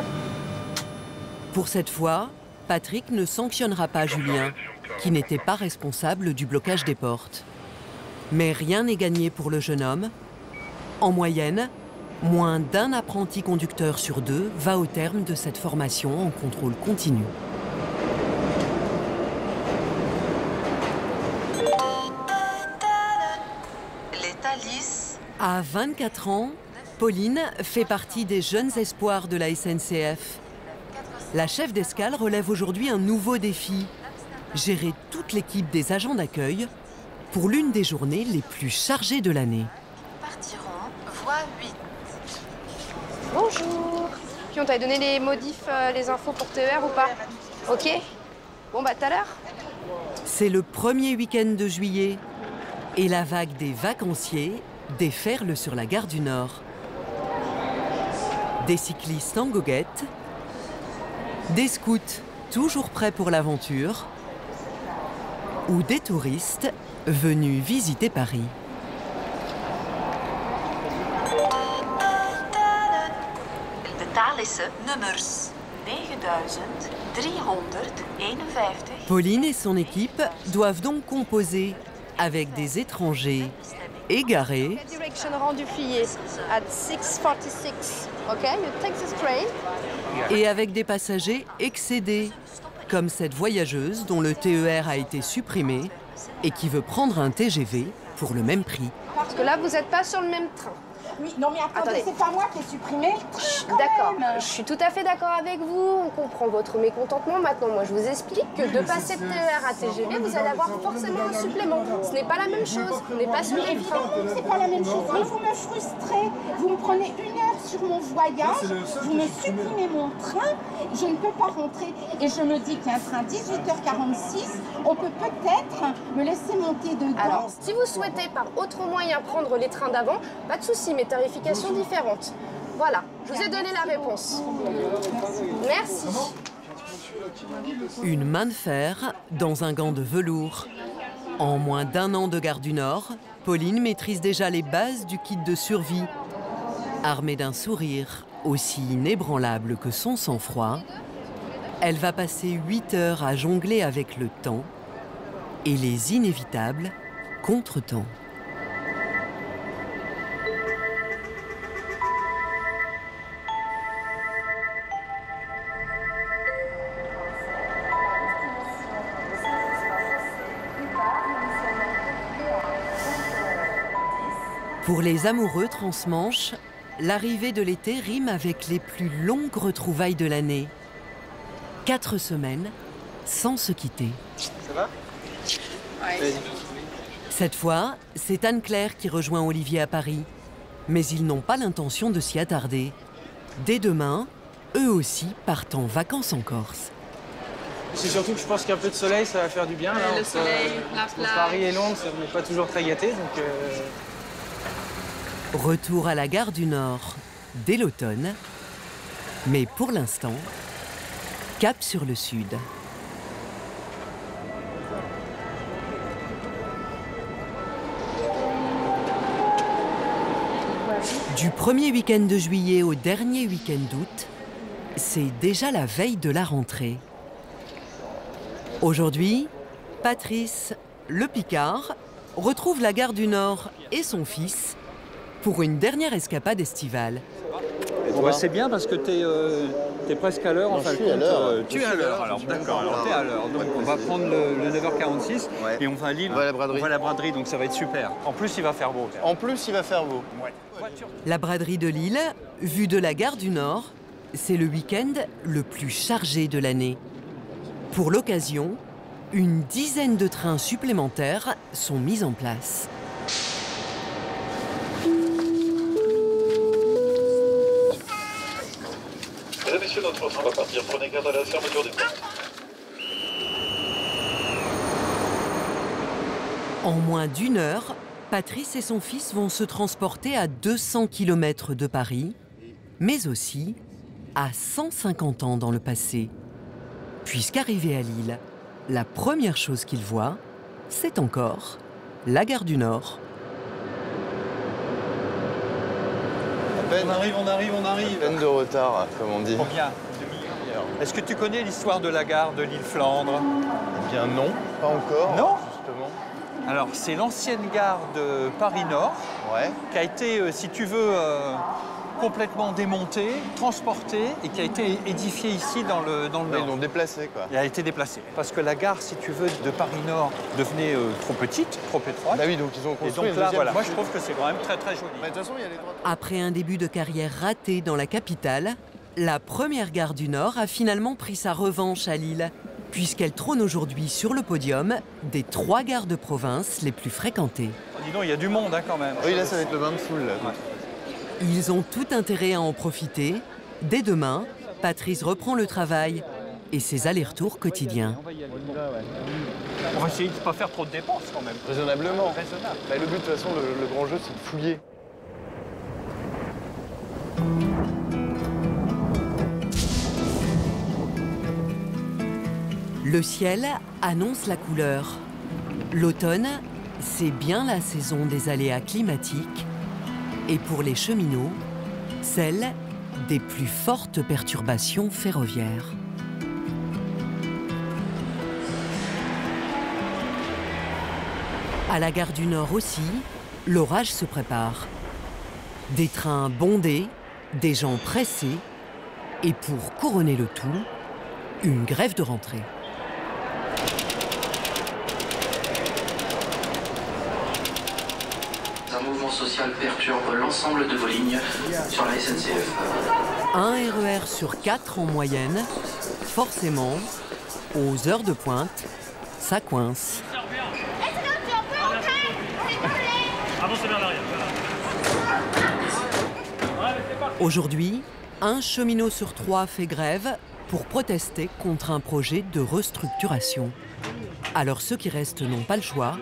Pour cette fois, Patrick ne sanctionnera pas Julien, qui n'était pas responsable du blocage des portes. Mais rien n'est gagné pour le jeune homme. En moyenne, moins d'1 apprenti conducteur sur 2 va au terme de cette formation en contrôle continu. Les Thalys. À 24 ans, Pauline fait partie des jeunes espoirs de la SNCF. La chef d'escale relève aujourd'hui un nouveau défi, gérer toute l'équipe des agents d'accueil pour l'une des journées les plus chargées de l'année. Partiront, voie 8. Bonjour. Puis on t'a donné les modifs, les infos pour TER ou pas? Ok. Bon bah tout à l'heure. C'est le premier week-end de juillet et la vague des vacanciers déferle sur la gare du Nord. Des cyclistes en goguette, des scouts toujours prêts pour l'aventure ou des touristes venus visiter Paris. Betalissen nummers 9351. Pauline et son équipe doivent donc composer avec des étrangers égarés Direction rendu flié at 6:46. Ok, you take this train. et avec des passagers excédés, comme cette voyageuse dont le TER a été supprimé et qui veut prendre un TGV pour le même prix. Parce que là, vous n'êtes pas sur le même train. Oui, non mais attendez, c'est pas moi qui ai supprimé. D'accord, je suis tout à fait d'accord avec vous, on comprend votre mécontentement. Maintenant, moi, je vous explique que de passer de TER à TGV, vous allez avoir forcément un supplément. Ce n'est pas la même chose, on n'est pas sur les trains. C'est pas la même chose, mais vous me frustrez. Vous me prenez 1 heure sur mon voyage, vous me supprimez mon train, je ne peux pas rentrer. Et je me dis qu'il y a un train 18h46, on peut peut-être me laisser monter dedans. Alors, si vous souhaitez par autre moyen prendre les trains d'avant, pas de souci, mais tarification différente. Voilà, je vous ai donné la réponse. Merci. Une main de fer dans un gant de velours. En moins d'1 an de Gare du Nord, Pauline maîtrise déjà les bases du kit de survie. Armée d'un sourire aussi inébranlable que son sang-froid, elle va passer 8 heures à jongler avec le temps et les inévitables contretemps. Pour les amoureux transmanche, l'arrivée de l'été rime avec les plus longues retrouvailles de l'année. 4 semaines sans se quitter. Ça va? Ouais. Cette fois, c'est Anne-Claire qui rejoint Olivier à Paris. Mais ils n'ont pas l'intention de s'y attarder. Dès demain, eux aussi partent en vacances en Corse. C'est surtout que je pense qu'un peu de soleil, ça va faire du bien. Là, le soleil, la plage. Paris et Londres, on n'est pas toujours très gâtés, donc... Retour à la gare du Nord dès l'automne. Mais pour l'instant, cap sur le sud. Du premier week-end de juillet au dernier week-end d'août, c'est déjà la veille de la rentrée. Aujourd'hui, Patrice, le Picard, retrouve la gare du Nord et son fils pour une dernière escapade estivale. Ouais, c'est bien parce que t'es presque à l'heure. Enfin, tu es à l'heure, alors d'accord, alors t'es à l'heure. Donc on va prendre le 9h46 et on va à Lille. On va à la braderie, donc ça va être super. En plus, il va faire beau. En plus, il va faire beau. Ouais. La braderie de Lille, vue de la gare du Nord, c'est le week-end le plus chargé de l'année. Pour l'occasion, une dizaine de trains supplémentaires sont mis en place. Mesdames et messieurs, notre train va partir. Prenez garde à la fermeture des portes. En moins d'1 heure, Patrice et son fils vont se transporter à 200 km de Paris, mais aussi à 150 ans dans le passé. Puisqu'arrivés à Lille, la première chose qu'ils voient, c'est encore la gare du Nord. On arrive. Peine de retard, comme on dit. Combien? Est-ce que tu connais l'histoire de la gare de Lille-Flandre? Eh bien non, pas encore. Non? Justement. Alors, c'est l'ancienne gare de Paris-Nord, qui a été, si tu veux, complètement démontée, transportée et qui a été édifiée ici dans le Nord. Ils l'ont déplacée, quoi. Elle a été déplacée. Parce que la gare, si tu veux, de Paris-Nord devenait trop petite, trop étroite. Bah oui, donc ils ont construit et donc là, une voilà. Moi, je trouve que c'est quand même très très joli. Bah, de toute façon, il y a les droits. Après un début de carrière raté dans la capitale, la première gare du Nord a finalement pris sa revanche à Lille, puisqu'elle trône aujourd'hui sur le podium des 3 gares de province les plus fréquentées. Dis donc, il y a du monde hein, quand même. Oui, là, ça va être le bain de foule. Là. Ouais. Ils ont tout intérêt à en profiter. Dès demain, Patrice reprend le travail et ses allers-retours quotidiens. On va essayer de ne pas faire trop de dépenses quand même. Raisonnablement. Raisonnable. Bah, le but, de toute façon, le grand jeu, c'est de fouiller. Le ciel annonce la couleur. L'automne, c'est bien la saison des aléas climatiques et pour les cheminots, celle des plus fortes perturbations ferroviaires. À la gare du Nord aussi, l'orage se prépare. Des trains bondés, des gens pressés et pour couronner le tout, une grève de rentrée. Un mouvement social perturbe l'ensemble de vos lignes sur la SNCF. Un RER sur 4 en moyenne, forcément, aux heures de pointe, ça coince. Aujourd'hui, un cheminot sur 3 fait grève pour protester contre un projet de restructuration. Alors ceux qui restent n'ont pas le choix.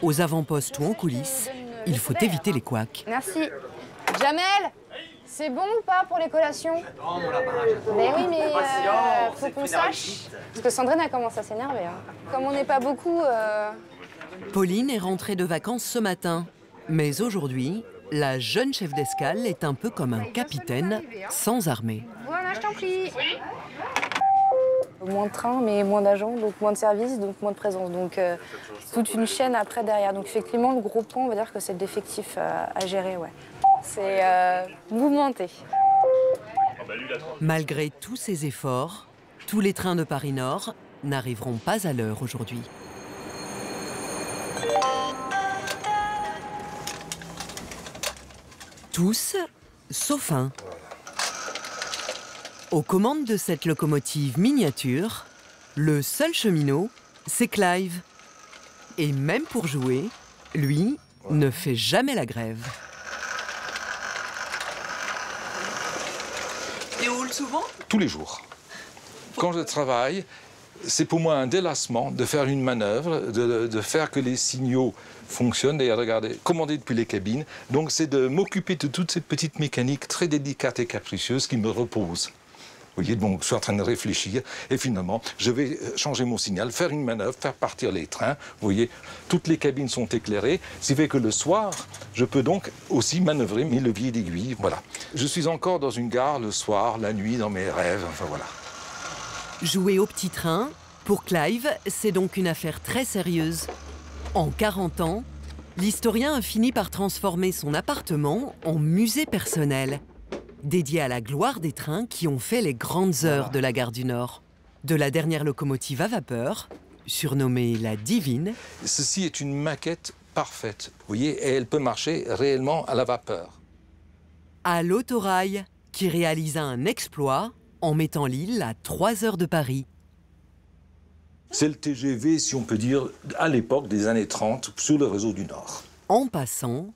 Aux avant-postes ou en coulisses, il faut éviter les couacs. Merci. Jamel, c'est bon ou pas pour les collations? Mais oui, mais faut qu'on sache. Parce que Sandrine a commencé à s'énerver. Hein. Comme on n'est pas beaucoup... Pauline est rentrée de vacances ce matin. Mais aujourd'hui, la jeune chef d'escale est un peu comme un capitaine sans armée. Voilà, je t'en prie. Moins de trains, mais moins d'agents, donc moins de services, donc moins de présence. Donc toute une chaîne après derrière. Donc effectivement, le gros point, on va dire que c'est l'effectif à gérer. Ouais. C'est mouvementé. Malgré tous ces efforts, tous les trains de Paris-Nord n'arriveront pas à l'heure aujourd'hui. Tous, sauf un. Aux commandes de cette locomotive miniature, le seul cheminot, c'est Clive. Et même pour jouer, lui ne fait jamais la grève. Et roule souvent? Tous les jours. Quand je travaille, c'est pour moi un délassement de faire une manœuvre, de faire que les signaux fonctionnent. D'ailleurs, regardez, commandé depuis les cabines. Donc, c'est de m'occuper de toutes ces petites mécaniques très délicates et capricieuses qui me reposent. Vous voyez, donc je suis en train de réfléchir et finalement, je vais changer mon signal, faire une manœuvre, faire partir les trains. Vous voyez, toutes les cabines sont éclairées, ce qui fait que le soir, je peux donc aussi manœuvrer mes leviers d'aiguille. Voilà. Je suis encore dans une gare le soir, la nuit, dans mes rêves, enfin voilà. Jouer au petit train, pour Clive, c'est donc une affaire très sérieuse. En 40 ans, l'historien a fini par transformer son appartement en musée personnel, dédié à la gloire des trains qui ont fait les grandes heures de la gare du Nord. De la dernière locomotive à vapeur, surnommée la Divine. Ceci est une maquette parfaite, vous voyez, et elle peut marcher réellement à la vapeur. À l'Autorail, qui réalisa un exploit en mettant Lille à 3 heures de Paris. C'est le TGV, si on peut dire, à l'époque des années 30, sur le réseau du Nord. En passant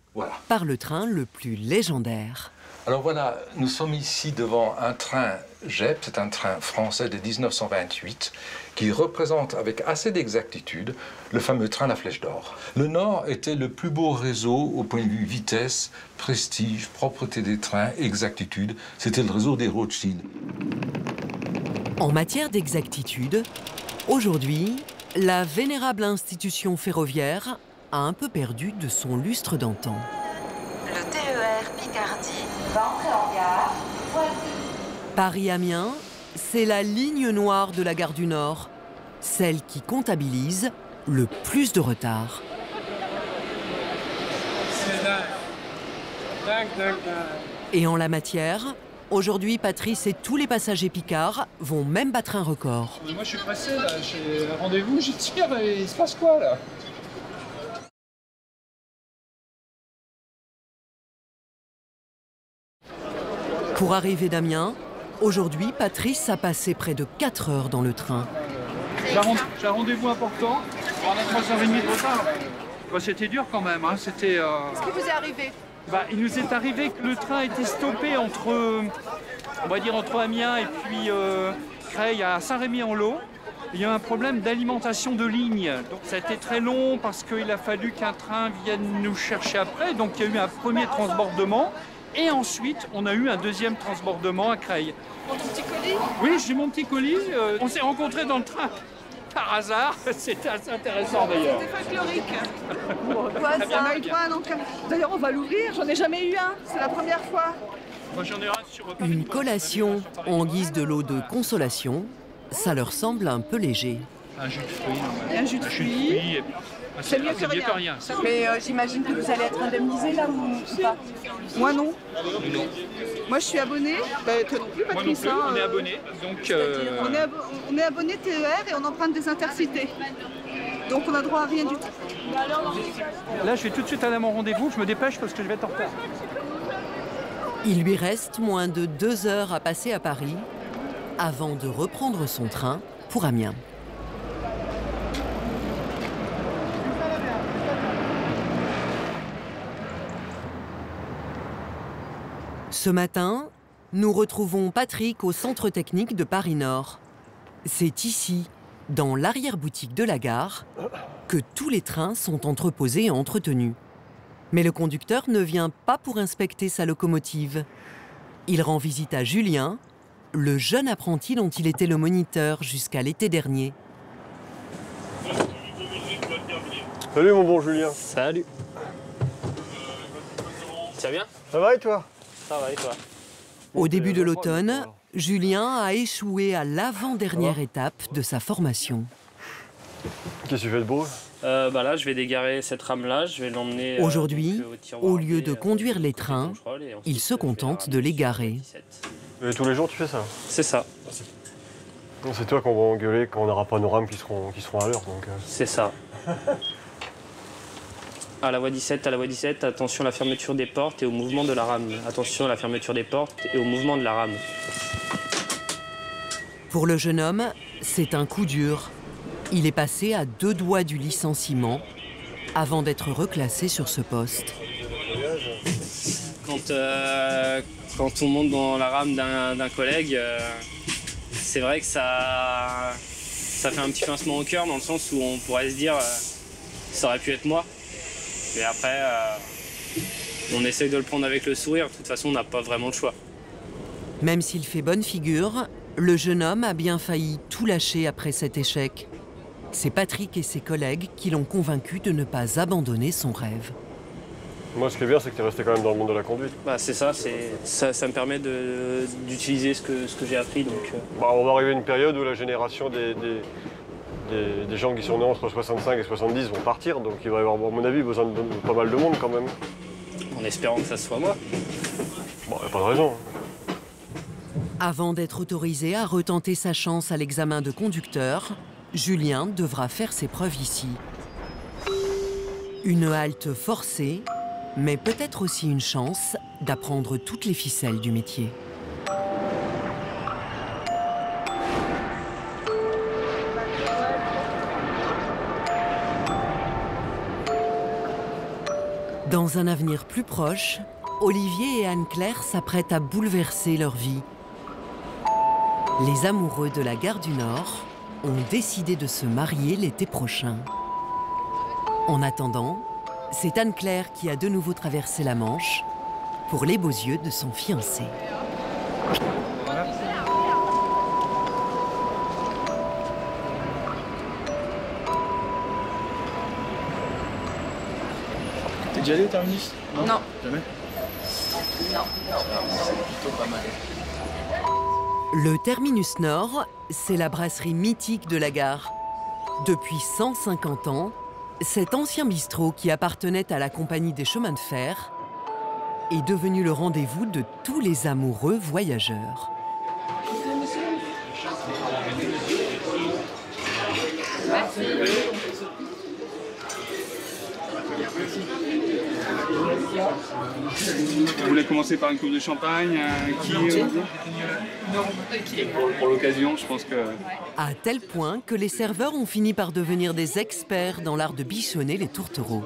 par le train le plus légendaire. Alors voilà, nous sommes ici devant un train JEP, c'est un train français de 1928, qui représente avec assez d'exactitude le fameux train La Flèche d'Or. Le Nord était le plus beau réseau au point de vue vitesse, prestige, propreté des trains, exactitude. C'était le réseau des Rothschild. En matière d'exactitude, aujourd'hui, la vénérable institution ferroviaire a un peu perdu de son lustre d'antan. Le TER Picardie va entrer en gare. Paris-Amiens, c'est la ligne noire de la gare du Nord, celle qui comptabilise le plus de retard. C'est dingue. Dingue, dingue, dingue. Et en la matière, aujourd'hui, Patrice et tous les passagers Picard vont même battre un record. Moi, je suis pressé, là. J'ai un rendez-vous, j'y tire, et il se passe quoi, là? Pour arriver d'Amiens, aujourd'hui, Patrice a passé près de 4 heures dans le train. J'ai un rendez-vous important. On a 3h30 de retard. Bah, c'était dur quand même. Hein. C'était. Qu'est-ce qui vous est arrivé? Il nous est arrivé que le train était stoppé entre, on va dire entre Amiens et puis Creil à Saint-Rémy-en-Law. Il y a eu un problème d'alimentation de ligne. Donc ça a été très long parce qu'il a fallu qu'un train vienne nous chercher après. Donc il y a eu un premier transbordement. Et ensuite, on a eu un deuxième transbordement à Creil. Ton petit colis? Oui, j'ai mon petit colis. On s'est rencontrés dans le train par hasard. C'était assez intéressant d'ailleurs. C'était folklorique. Quoi ça? D'ailleurs, on va l'ouvrir. J'en ai jamais eu un. C'est la première fois. Moi, j'en ai un sur... Une collation en guise de lot de consolation, ça leur semble un peu léger. Un jus de fruits. Un jus de fruits. C'est mieux que rien. Mais j'imagine que vous allez être indemnisé là ou pas? Moi non. Moi je suis abonné. Toi non plus, Patrice. Moi non plus, on est abonné. Donc, on est abonné TER et on emprunte des intercités. Donc on a droit à rien du tout. Là je vais tout de suite aller à mon rendez-vous, je me dépêche parce que je vais être en retard. Il lui reste moins de 2 heures à passer à Paris avant de reprendre son train pour Amiens. Ce matin, nous retrouvons Patrick au centre technique de Paris-Nord. C'est ici, dans l'arrière-boutique de la gare, que tous les trains sont entreposés et entretenus. Mais le conducteur ne vient pas pour inspecter sa locomotive. Il rend visite à Julien, le jeune apprenti dont il était le moniteur jusqu'à l'été dernier. Salut mon bon Julien. Salut. Tu vas bien? Ça va et toi? Ça va et toi? Au début de l'automne, Julien a échoué à l'avant-dernière étape de sa formation. Qu'est-ce que tu fais de beau? Là, je vais dégarer cette rame-là, je vais l'emmener... Aujourd'hui, au lieu de conduire les trains, il se contente de les garer. Et tous les jours, tu fais ça? C'est ça. C'est toi qu'on va engueuler quand on n'aura pas nos rames qui seront à l'heure. C'est ça. À la voie 17, attention à la fermeture des portes et au mouvement de la rame. Attention à la fermeture des portes et au mouvement de la rame. Pour le jeune homme, c'est un coup dur. Il est passé à 2 doigts du licenciement avant d'être reclassé sur ce poste. Quand on monte dans la rame d'un collègue, c'est vrai que ça fait un petit pincement au cœur dans le sens où on pourrait se dire ça aurait pu être moi. Mais après, on essaye de le prendre avec le sourire. De toute façon, on n'a pas vraiment le choix. Même s'il fait bonne figure, le jeune homme a bien failli tout lâcher après cet échec. C'est Patrick et ses collègues qui l'ont convaincu de ne pas abandonner son rêve. Moi, ce qui est bien, c'est que tu es resté quand même dans le monde de la conduite. C'est ça, ça me permet d'utiliser ce que j'ai appris. Donc, on va arriver à une période où la génération des gens qui sont nés entre 65 et 70 vont partir, donc il va y avoir, à mon avis, besoin de pas mal de monde quand même. En espérant que ça soit moi. Bon, y a pas de raison. Avant d'être autorisé à retenter sa chance à l'examen de conducteur, Julien devra faire ses preuves ici. Une halte forcée, mais peut-être aussi une chance d'apprendre toutes les ficelles du métier. Dans un avenir plus proche, Olivier et Anne-Claire s'apprêtent à bouleverser leur vie. Les amoureux de la gare du Nord ont décidé de se marier l'été prochain. En attendant, c'est Anne-Claire qui a de nouveau traversé la Manche pour les beaux yeux de son fiancé. T'es déjà allé au terminus? Non. Jamais? Non. C'est plutôt pas mal. Le terminus Nord, c'est la brasserie mythique de la gare. Depuis 150 ans, cet ancien bistrot qui appartenait à la compagnie des chemins de fer est devenu le rendez-vous de tous les amoureux voyageurs. Vous voulez commencer par une coupe de champagne, pour l'occasion, je pense que... À tel point que les serveurs ont fini par devenir des experts dans l'art de bichonner les tourtereaux.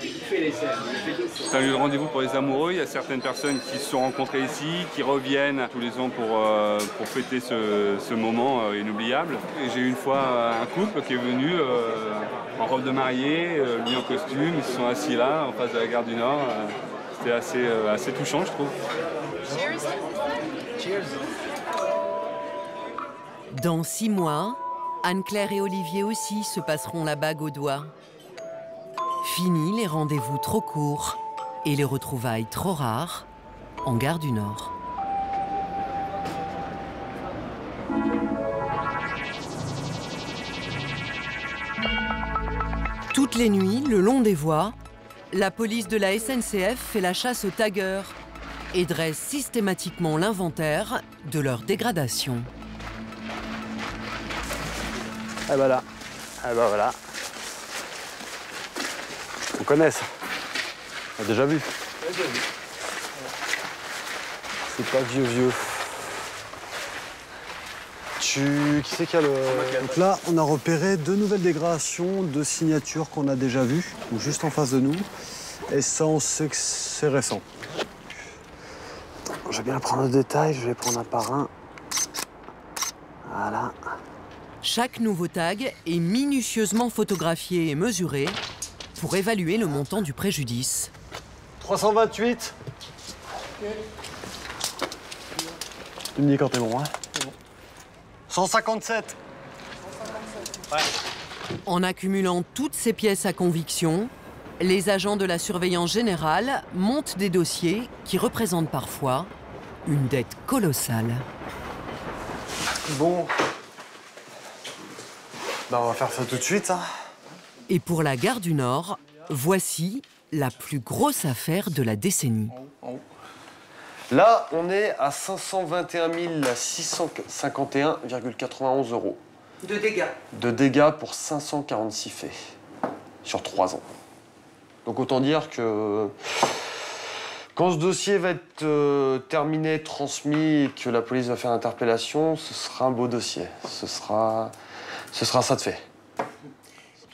C'est un lieu de rendez-vous pour les amoureux. Il y a certaines personnes qui se sont rencontrées ici, qui reviennent tous les ans pour fêter ce moment inoubliable. J'ai eu une fois un couple qui est venu en robe de mariée, mis en costume. Ils se sont assis là, en face de la gare du Nord. C'était assez touchant, je trouve. Cheers. Dans 6 mois, Anne-Claire et Olivier aussi se passeront la bague au doigt. Fini les rendez-vous trop courts et les retrouvailles trop rares en gare du Nord. Toutes les nuits, le long des voies, la police de la SNCF fait la chasse aux taggeurs et dresse systématiquement l'inventaire de leur dégradation. Ah bah là, ah bah voilà. On connaît ça. On a déjà vu. C'est pas vieux. Qui c'est qui a le... Donc là, on a repéré 2 nouvelles dégradations de signatures qu'on a déjà vues, juste en face de nous. Et ça, on sait que c'est récent. Je vais bien prendre le détail, je vais prendre un par un. Voilà. Chaque nouveau tag est minutieusement photographié et mesuré pour évaluer le montant du préjudice. 328. Tu me dis quand t'es bon, hein? 157. Ouais. En accumulant toutes ces pièces à conviction, les agents de la surveillance générale montent des dossiers qui représentent parfois une dette colossale. Bon. Ben, on va faire ça tout de suite. Hein. Et pour la gare du Nord, voici la plus grosse affaire de la décennie. Là, on est à 521 651,91 €. De dégâts. De dégâts pour 546 faits sur 3 ans. Donc autant dire que quand ce dossier va être terminé, transmis et que la police va faire l'interpellation, ce sera un beau dossier. Ce sera ça de fait.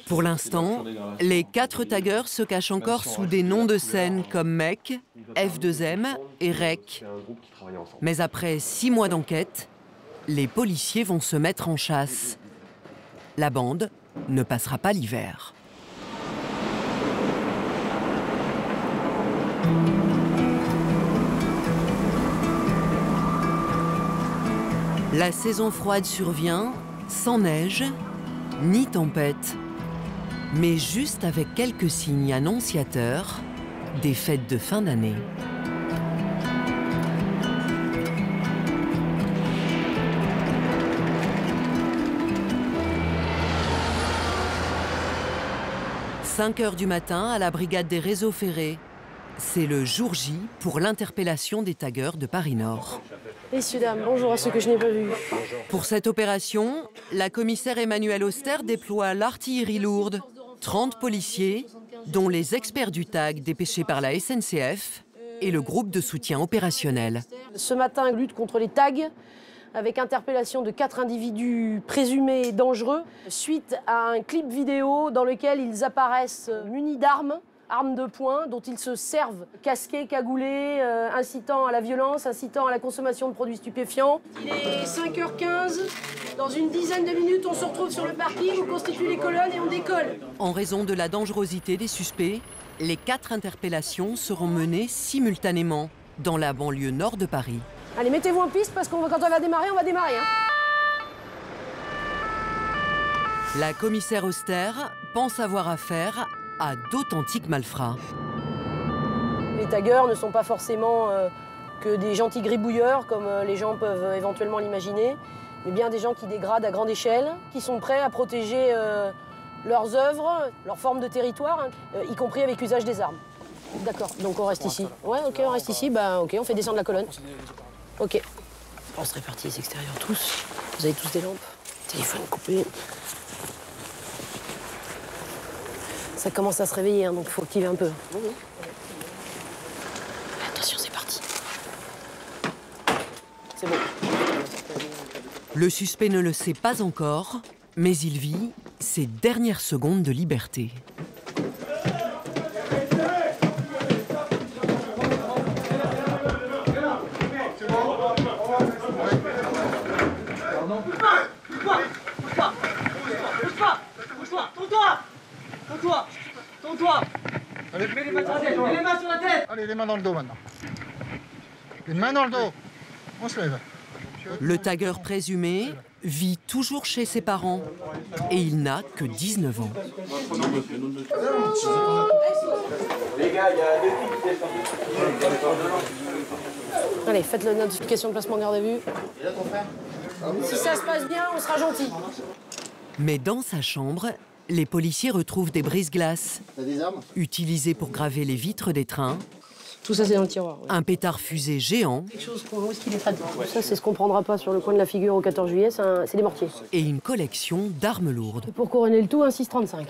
Pour l'instant, les 4 taggeurs se cachent encore sous des noms de scène comme Mec, F2M et Rec. Mais après 6 mois d'enquête, les policiers vont se mettre en chasse. La bande ne passera pas l'hiver. La saison froide survient, sans neige, ni tempête, mais juste avec quelques signes annonciateurs des fêtes de fin d'année. « 5 heures du matin à la brigade des réseaux ferrés. C'est le jour J pour l'interpellation des taggeurs de Paris-Nord. Messieurs, dames, bonjour à ceux que je n'ai pas vus. Pour cette opération, la commissaire Emmanuelle Auster déploie l'artillerie lourde. 30 policiers, dont les experts du tag dépêchés par la SNCF et le groupe de soutien opérationnel. Ce matin, lutte contre les tags, avec interpellation de 4 individus présumés dangereux, suite à un clip vidéo dans lequel ils apparaissent munis d'armes, armes de poing, dont ils se servent casqués, cagoulés, incitant à la violence, incitant à la consommation de produits stupéfiants. Il est 5h15. Dans une dizaine de minutes, on se retrouve sur le parking, on constitue les colonnes et on décolle. En raison de la dangerosité des suspects, les 4 interpellations seront menées simultanément dans la banlieue nord de Paris. Allez, mettez-vous en piste parce que quand on va démarrer, on va démarrer. Hein. La commissaire Auster pense avoir affaire à d'authentiques malfrats. Les taggeurs ne sont pas forcément que des gentils gribouilleurs, comme les gens peuvent éventuellement l'imaginer, mais bien des gens qui dégradent à grande échelle, qui sont prêts à protéger leurs œuvres, leur forme de territoire, y compris avec l'usage des armes. D'accord, donc on reste ici. Ouais, ok, on reste ici. Bah, ok, on fait descendre la colonne. Ok. On se répartit les extérieurs tous. Vous avez tous des lampes. Téléphone coupé. Ça commence à se réveiller, hein, donc il faut activer un peu. Attention, c'est parti. C'est bon. Le suspect ne le sait pas encore, mais il vit ses dernières secondes de liberté. Tourne-toi. Allez, mets les mains sur la tête. Mets les mains sur la tête. Allez, les mains dans le dos maintenant. Les mains dans le dos. On se lève. Le tagueur présumé vit toujours chez ses parents et il n'a que 19 ans. Les gars, il y a des filles qui Allez, faites la notification de placement en garde à vue. Si ça se passe bien, on sera gentil. Mais dans sa chambre, les policiers retrouvent des brise-glaces utilisées pour graver les vitres des trains. Tout ça, c'est dans le tiroir. Ouais. Un pétard fusée géant. Quelque chose où est-ce qu'il est traduit. Ça, c'est ce qu'on prendra pas sur le coin de la figure au 14 juillet, c'est des mortiers. Et une collection d'armes lourdes. Et pour couronner le tout, un 6,35.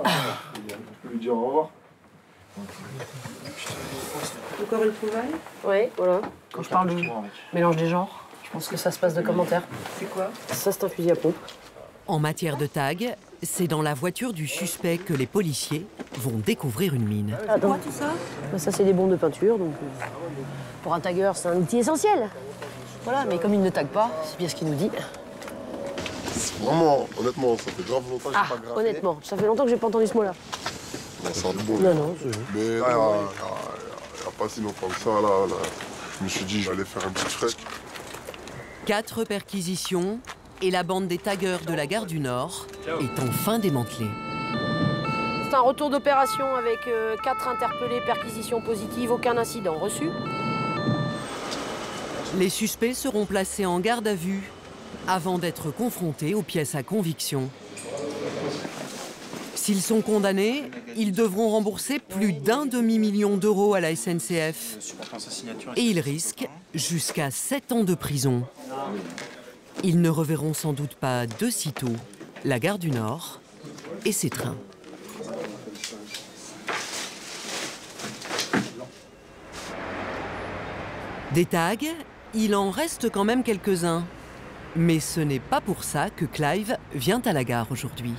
Je peux lui dire au revoir. Encore une trouvaille? Oui, voilà. Quand je parle de mélange des genres, je pense que ça se passe de commentaires. C'est quoi? Ça, c'est un fusil à pompe. En matière de tag, c'est dans la voiture du suspect que les policiers vont découvrir une mine. C'est quoi tout ça? Ça, c'est des bombes de peinture, donc pour un tagueur, c'est un outil essentiel. Voilà, mais comme il ne tague pas, c'est bien ce qu'il nous dit. Vraiment, honnêtement, ça fait grave longtemps que j'ai pas gravé. Honnêtement, ça fait longtemps que j'ai pas entendu ce mot-là. Non, c'est un bon. Non, mais il n'y a pas si longtemps que ça, là, je me suis dit, j'allais faire un petit fresque. 4 perquisitions et la bande des taggeurs de la gare du Nord est enfin démantelée. C'est un retour d'opération avec 4 interpellés, perquisitions positives, aucun incident reçu. Les suspects seront placés en garde à vue avant d'être confrontés aux pièces à conviction. S'ils sont condamnés, ils devront rembourser plus d'1 demi-million d'euros à la SNCF. Et ils risquent jusqu'à 7 ans de prison. Ils ne reverront sans doute pas de sitôt la gare du Nord et ses trains. Des tags, il en reste quand même quelques-uns. Mais ce n'est pas pour ça que Clive vient à la gare aujourd'hui.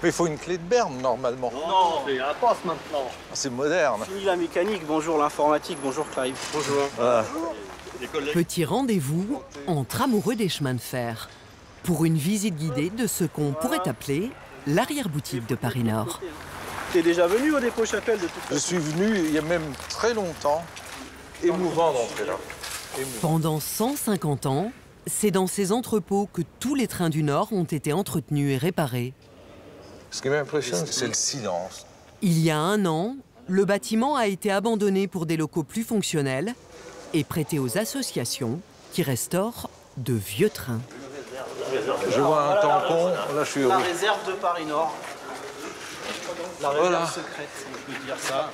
Mais il faut une clé de berne, normalement. Non, c'est la passe maintenant. C'est moderne. Fini la mécanique, bonjour l'informatique, bonjour Clive. Bonjour. Petit rendez-vous entre amoureux des chemins de fer pour une visite guidée de ce qu'on pourrait appeler l'arrière-boutique de Paris-Nord. T'es déjà venu au dépôt Chapelle de toute façon? Je suis venu il y a même très longtemps. Émouvant d'entrer là. Pendant 150 ans, c'est dans ces entrepôts que tous les trains du Nord ont été entretenus et réparés. Ce qui m'impressionne, c'est le silence. Il y a 1 an, le bâtiment a été abandonné pour des locaux plus fonctionnels et prêté aux associations qui restaurent de vieux trains. Je vois un tampon, là je suis heureux. La réserve de Paris-Nord. La réserve secrète, si on peut dire ça.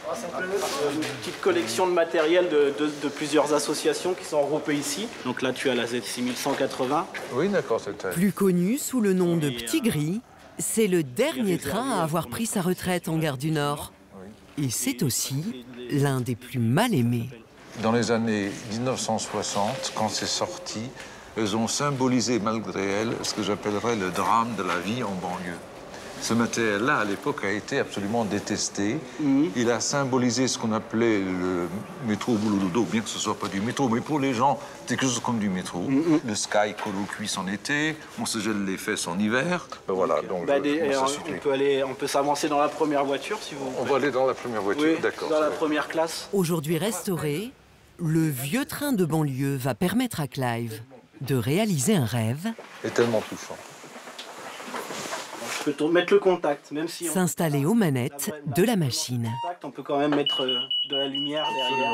Une petite collection de matériel de plusieurs associations qui sont regroupées ici. Donc là, tu as la Z6180. Oui, d'accord, c'était. Plus connu sous le nom de Petit Gris, c'est le dernier train à avoir pris sa retraite en gare du Nord. Et c'est aussi l'un des plus mal aimés. Dans les années 1960, quand c'est sorti, elles ont symbolisé, malgré elles, ce que j'appellerais le drame de la vie en banlieue. Ce matériel-là, à l'époque, a été absolument détesté. Il a symbolisé ce qu'on appelait le métro boulot dodo, bien que ce ne soit pas du métro, mais pour les gens, c'est quelque chose comme du métro. Le Sky Colo cuisse en été, on se gèle les fesses en hiver. Voilà, donc on peut s'avancer dans la première voiture, si vous voulez. On va aller dans la première voiture, oui, d'accord. Dans la première classe. Aujourd'hui restauré, le vieux train de banlieue va permettre à Clive de réaliser un rêve. C'est tellement touchant. Je peux mettre le contact, même si... S'installer aux manettes de la machine. On peut quand même mettre de la lumière derrière.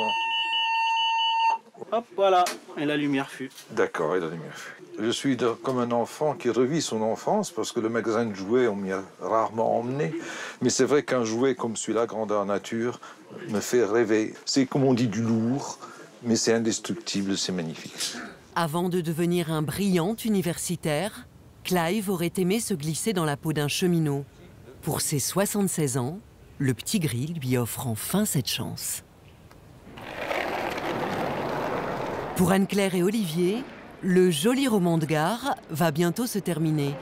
Hop, voilà, et la lumière fut. D'accord, et la lumière fut. Je suis comme un enfant qui revit son enfance, parce que le magasin de jouets, on m'y a rarement emmené. Mais c'est vrai qu'un jouet comme celui-là, grandeur nature, me fait rêver. C'est comme on dit du lourd, mais c'est indestructible, c'est magnifique. Avant de devenir un brillant universitaire, Clive aurait aimé se glisser dans la peau d'un cheminot. Pour ses 76 ans, le petit gris lui offre enfin cette chance. Pour Anne-Claire et Olivier, le joli roman de gare va bientôt se terminer.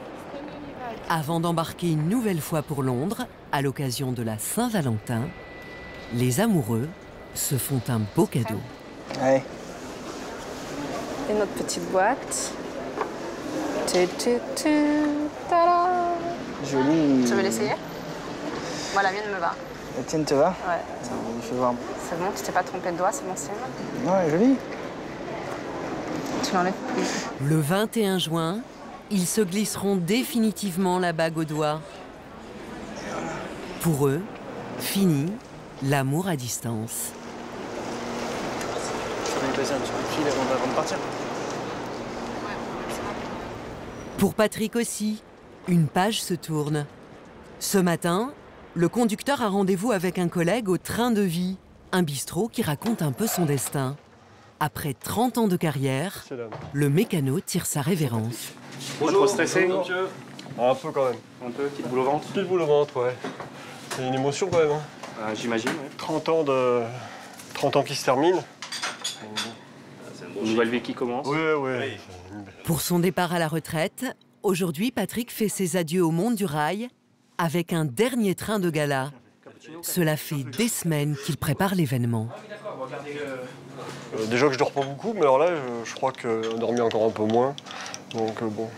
Avant d'embarquer une nouvelle fois pour Londres, à l'occasion de la Saint-Valentin, les amoureux se font un beau cadeau. Ouais. Et notre petite boîte. Joli. Tu veux l'essayer? Moi, la mienne me va. La tienne te va? Ouais. Je vais voir. C'est bon, tu t'es pas trompé de doigt, c'est bon signe. Ouais, joli. Tu l'enlèves plus. Le 21 juin, ils se glisseront définitivement la bague au doigt. Pour eux, fini l'amour à distance. Je vais passer un petit coup de fil avant de partir. Pour Patrick aussi, une page se tourne. Ce matin, le conducteur a rendez-vous avec un collègue au Train de Vie, un bistrot qui raconte un peu son destin. Après 30 ans de carrière, le mécano tire sa révérence. Bonjour, trop stressé? Bonjour, un peu quand même. Un peu, petite boule au ventre? Petite boule au ventre, ouais. C'est une émotion quand même. Hein. J'imagine, ouais. 30 ans qui se terminent. Une nouvelle vie qui commence. Oui, oui. Pour son départ à la retraite, aujourd'hui, Patrick fait ses adieux au monde du rail avec un dernier train de gala. Cela fait des semaines qu'il prépare l'événement. Déjà que je dors pas beaucoup, mais alors là, je crois que dormir encore un peu moins. Donc bon,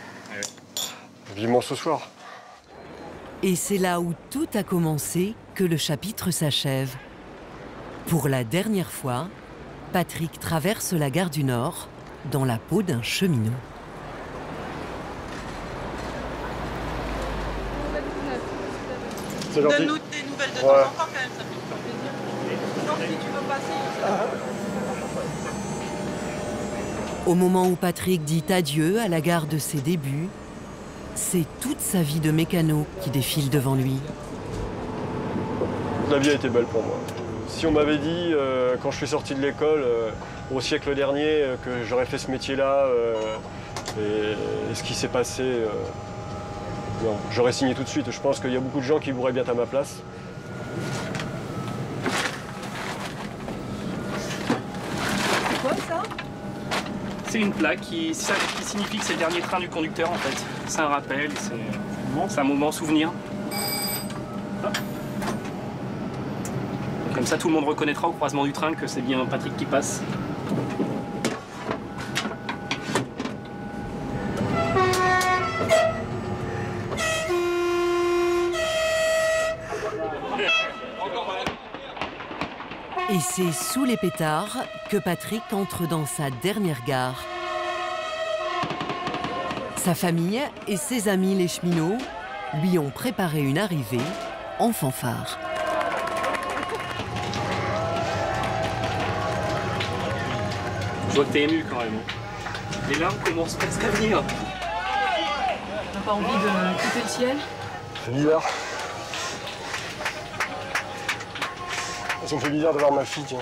vivement ce soir. Et c'est là où tout a commencé que le chapitre s'achève. Pour la dernière fois, Patrick traverse la gare du Nord dans la peau d'un cheminot. C'est gentil. Donne-nous des nouvelles de temps en temps quand même, ça fait plaisir. Donc si tu veux passer... Au moment où Patrick dit adieu à la gare de ses débuts, c'est toute sa vie de mécano qui défile devant lui. La vie a été belle pour moi. Si on m'avait dit, quand je suis sorti de l'école, au siècle dernier, que j'aurais fait ce métier-là, et ce qui s'est passé, non, j'aurais signé tout de suite. Je pense qu'il y a beaucoup de gens qui voudraient bien à ma place. C'est quoi ça? C'est une plaque qui signifie que c'est le dernier train du conducteur en fait. C'est un rappel, c'est un moment souvenir. Hop. Comme ça tout le monde reconnaîtra au croisement du train que c'est bien Patrick qui passe. Et c'est sous les pétards que Patrick entre dans sa dernière gare. Sa famille et ses amis les cheminots lui ont préparé une arrivée en fanfare. Je vois que t'es ému quand même. Les larmes commencent presque à venir. T'as pas envie de quitter le ciel? C'est bizarre. Ça me fait bizarre de voir ma fille, tiens.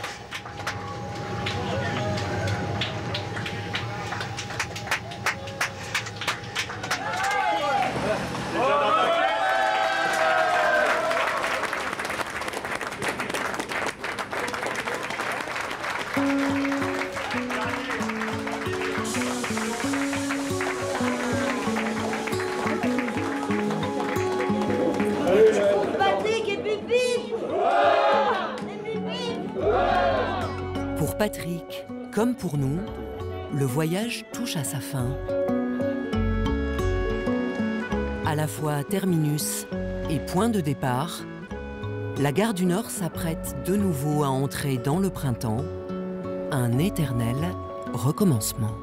Patrick et Pipi! Pour Patrick, comme pour nous, le voyage touche à sa fin. À la fois terminus et point de départ, la gare du Nord s'apprête de nouveau à entrer dans le printemps, un éternel recommencement.